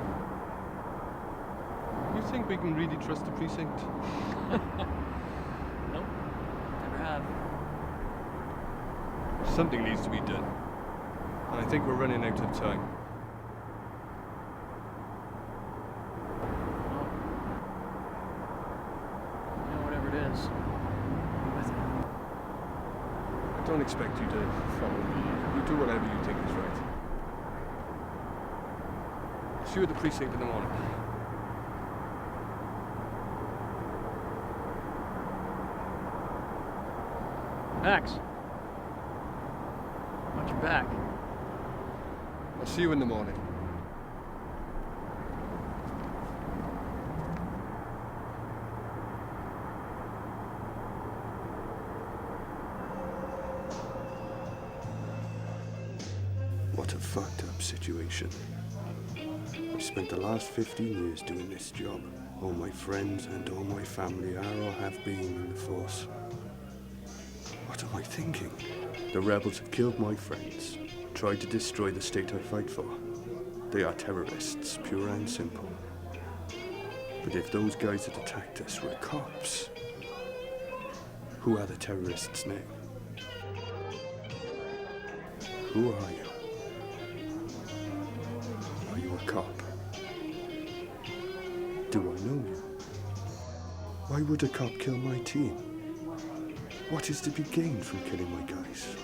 You think we can really trust the precinct? Nope. Never have. Something needs to be done. And I think we're running out of time. Well, you know, whatever it is, I'm with you. I don't expect you to follow me. You do whatever you think is right. See you at the precinct in the morning. Pax. Watch your back. I'll see you in the morning. What a fucked up situation. I spent the last 15 years doing this job. All my friends and all my family are or have been in the force. What am I thinking? The rebels have killed my friends, tried to destroy the state I fight for. They are terrorists, pure and simple. But if those guys that attacked us were cops, who are the terrorists now? Who are you? Are you a cop? Do I know you? Why would a cop kill my team? What is to be gained from killing my guys?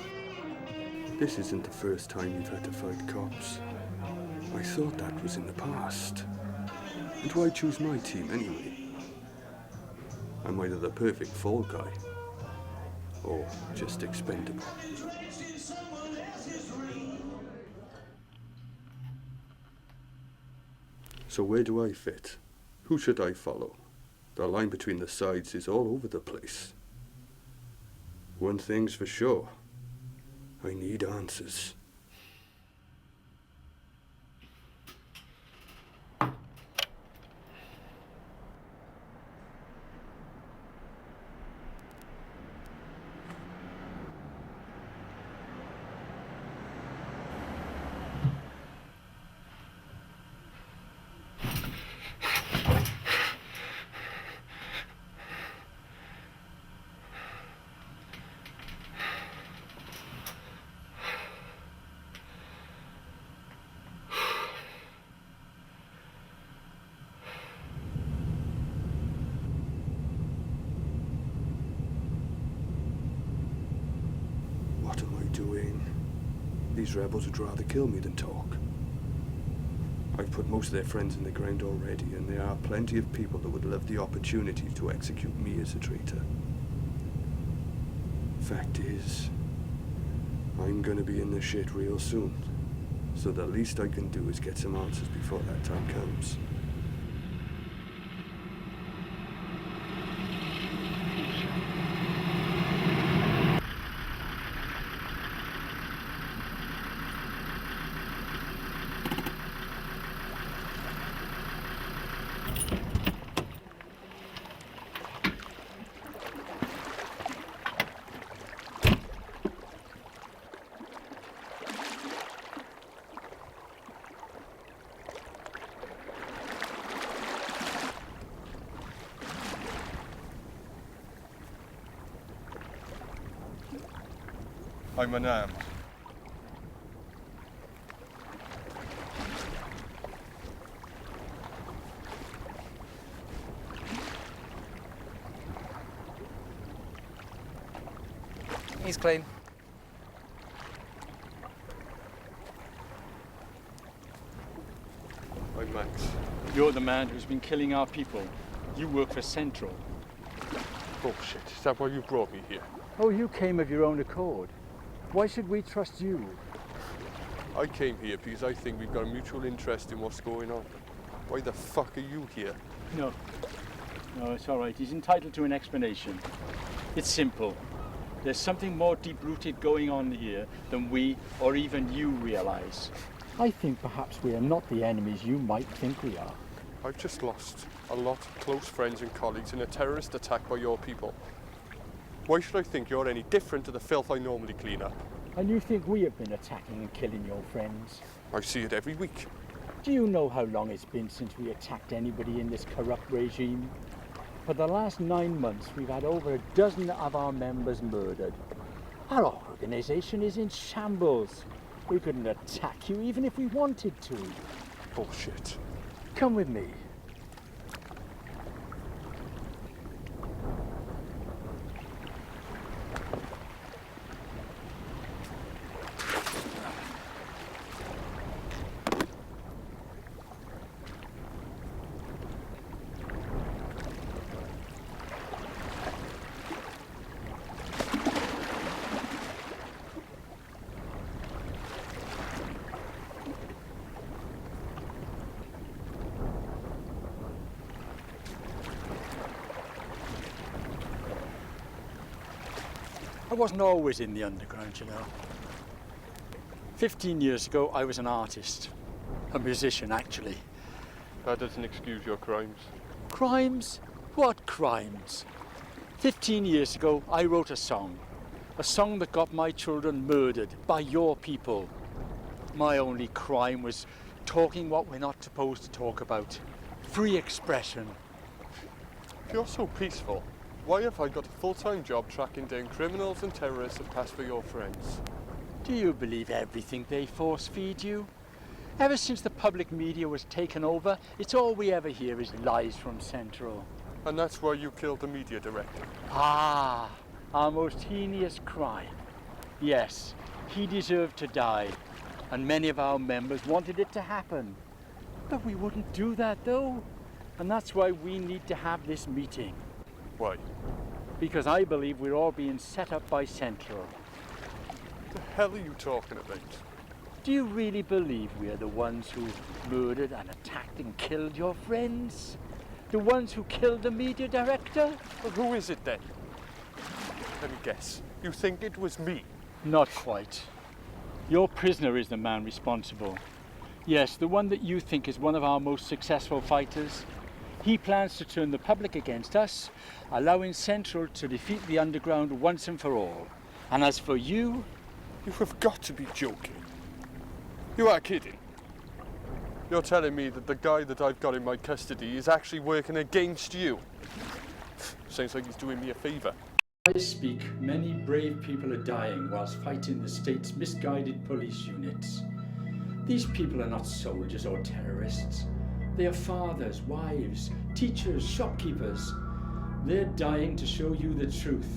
This isn't the first time you've had to fight cops. I thought that was in the past. And why choose my team anyway? I'm either the perfect fall guy, or just expendable. So where do I fit? Who should I follow? The line between the sides is all over the place. One thing's for sure. I need answers. What am I doing? These rebels would rather kill me than talk. I've put most of their friends in the ground already, and there are plenty of people that would love the opportunity to execute me as a traitor. Fact is, I'm gonna be in the shit real soon. So the least I can do is get some answers before that time comes. I'm unarmed. He's clean. I'm Max. You're the man who's been killing our people. You work for Central. Bullshit. Is that why you brought me here? Oh, you came of your own accord. Why should we trust you? I came here because I think we've got a mutual interest in what's going on. Why the fuck are you here? No. No, it's all right. He's entitled to an explanation. It's simple. There's something more deep-rooted going on here than we or even you realize. I think perhaps we are not the enemies you might think we are. I've just lost a lot of close friends and colleagues in a terrorist attack by your people. Why should I think you're any different to the filth I normally clean up? And you think we have been attacking and killing your friends? I see it every week. Do you know how long it's been since we attacked anybody in this corrupt regime? For the last 9 months, we've had over a dozen of our members murdered. Our organization is in shambles. We couldn't attack you even if we wanted to. Bullshit. Come with me. I wasn't always in the underground, you know. 15 years ago, I was an artist. A musician, actually. That doesn't excuse your crimes. Crimes? What crimes? 15 years ago, I wrote a song that got my children murdered by your people. My only crime was talking what we're not supposed to talk about. Free expression. If you're so peaceful, why have I got a full-time job tracking down criminals and terrorists that pass for your friends? Do you believe everything they force-feed you? Ever since the public media was taken over, it's all we ever hear is lies from Central. And that's why you killed the media director? Ah, our most heinous crime. Yes, he deserved to die, and many of our members wanted it to happen. But we wouldn't do that, though. And that's why we need to have this meeting. Why? Because I believe we're all being set up by Central. What the hell are you talking about? Do you really believe we are the ones who murdered and attacked and killed your friends? The ones who killed the media director? Well, who is it then? Let me guess. You think it was me? Not quite. Your prisoner is the man responsible. Yes, the one that you think is one of our most successful fighters. He plans to turn the public against us, allowing Central to defeat the underground once and for all. And as for you... You have got to be joking. You are kidding. You're telling me that the guy that I've got in my custody is actually working against you. Sounds like he's doing me a favour. I speak, many brave people are dying whilst fighting the state's misguided police units. These people are not soldiers or terrorists. They are fathers, wives, teachers, shopkeepers. They're dying to show you the truth.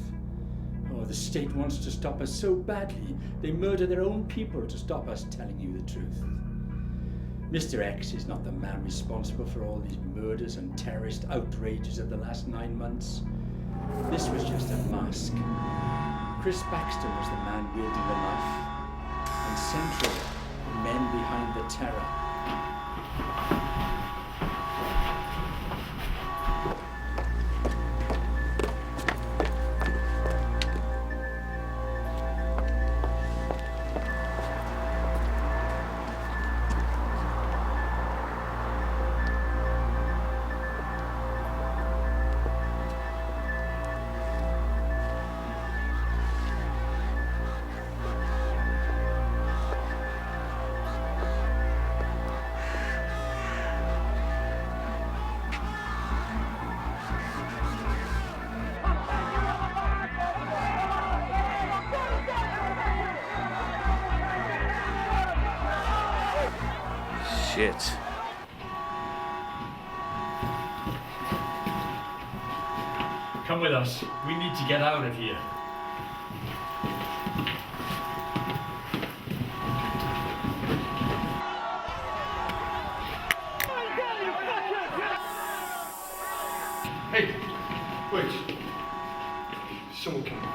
Oh, the state wants to stop us so badly, they murder their own people to stop us telling you the truth. Mr. X is not the man responsible for all these murders and terrorist outrages of the last 9 months. This was just a mask. Chris Baxter was the man wielding the knife. And Central, the men behind the terror. Shit. Come with us. We need to get out of here. Hey, wait. Someone coming.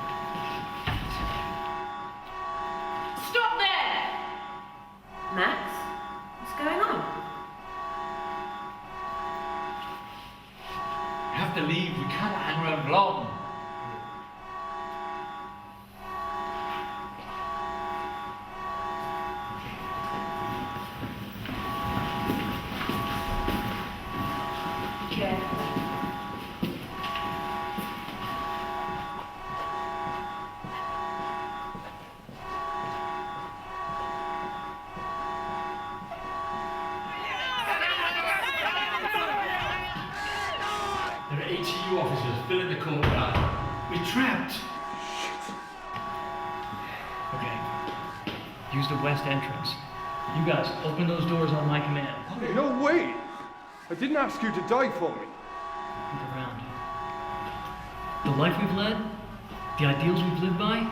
Stop there! Max, what's going on? We have to leave. We can't hang around long. Careful. There are ATU officers filling the courtyard. We're trapped. Okay. Use the west entrance. You guys, open those doors on my command. No way! I didn't ask you to die for me. Look around. The life we've led, the ideals we've lived by,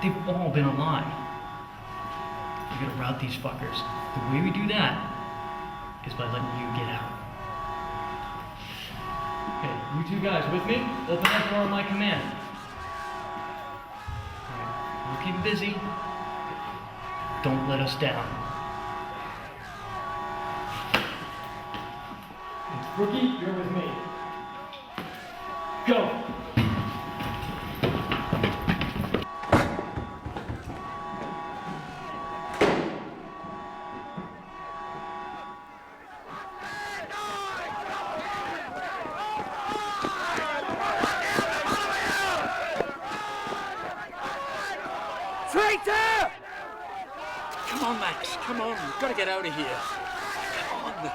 they've all been a lie. We gotta rout these fuckers. The way we do that is by letting you get out. Okay, you two guys with me? Open that door on my command. Alright, we'll keep busy. Don't let us down. Rookie, you're with me. Go! Traitor! Come on, Max. Come on. We've got to get out of here. Come on.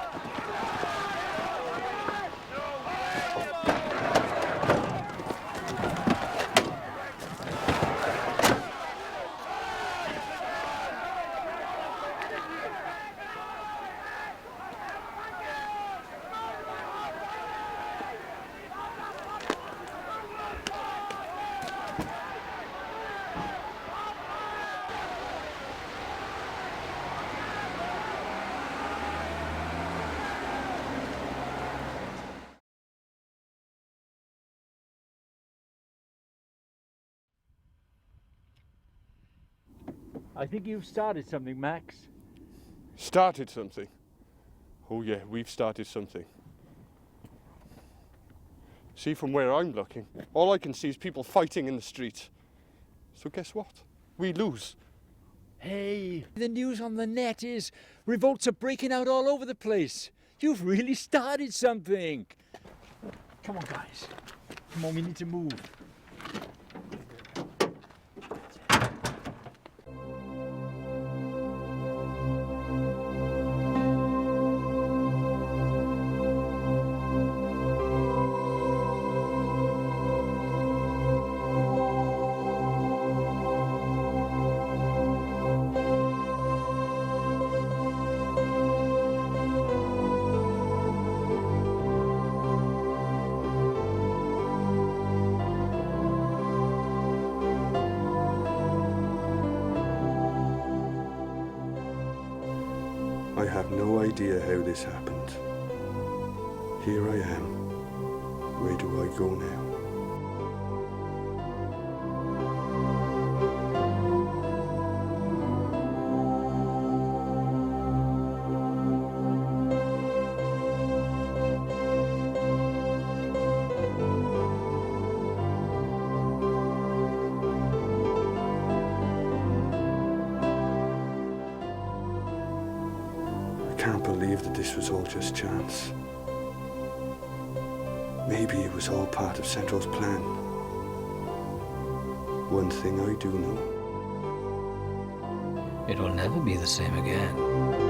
I think you've started something, Max. Started something? Oh yeah, we've started something. See, from where I'm looking, all I can see is people fighting in the street. So guess what? We lose. Hey, the news on the net is revolts are breaking out all over the place. You've really started something. Come on, guys. Come on, we need to move. I have no idea how this happened. Here I am. Where do I go now? believe that this was all just chance. Maybe it was all part of Central's plan. One thing I do know. It will never be the same again.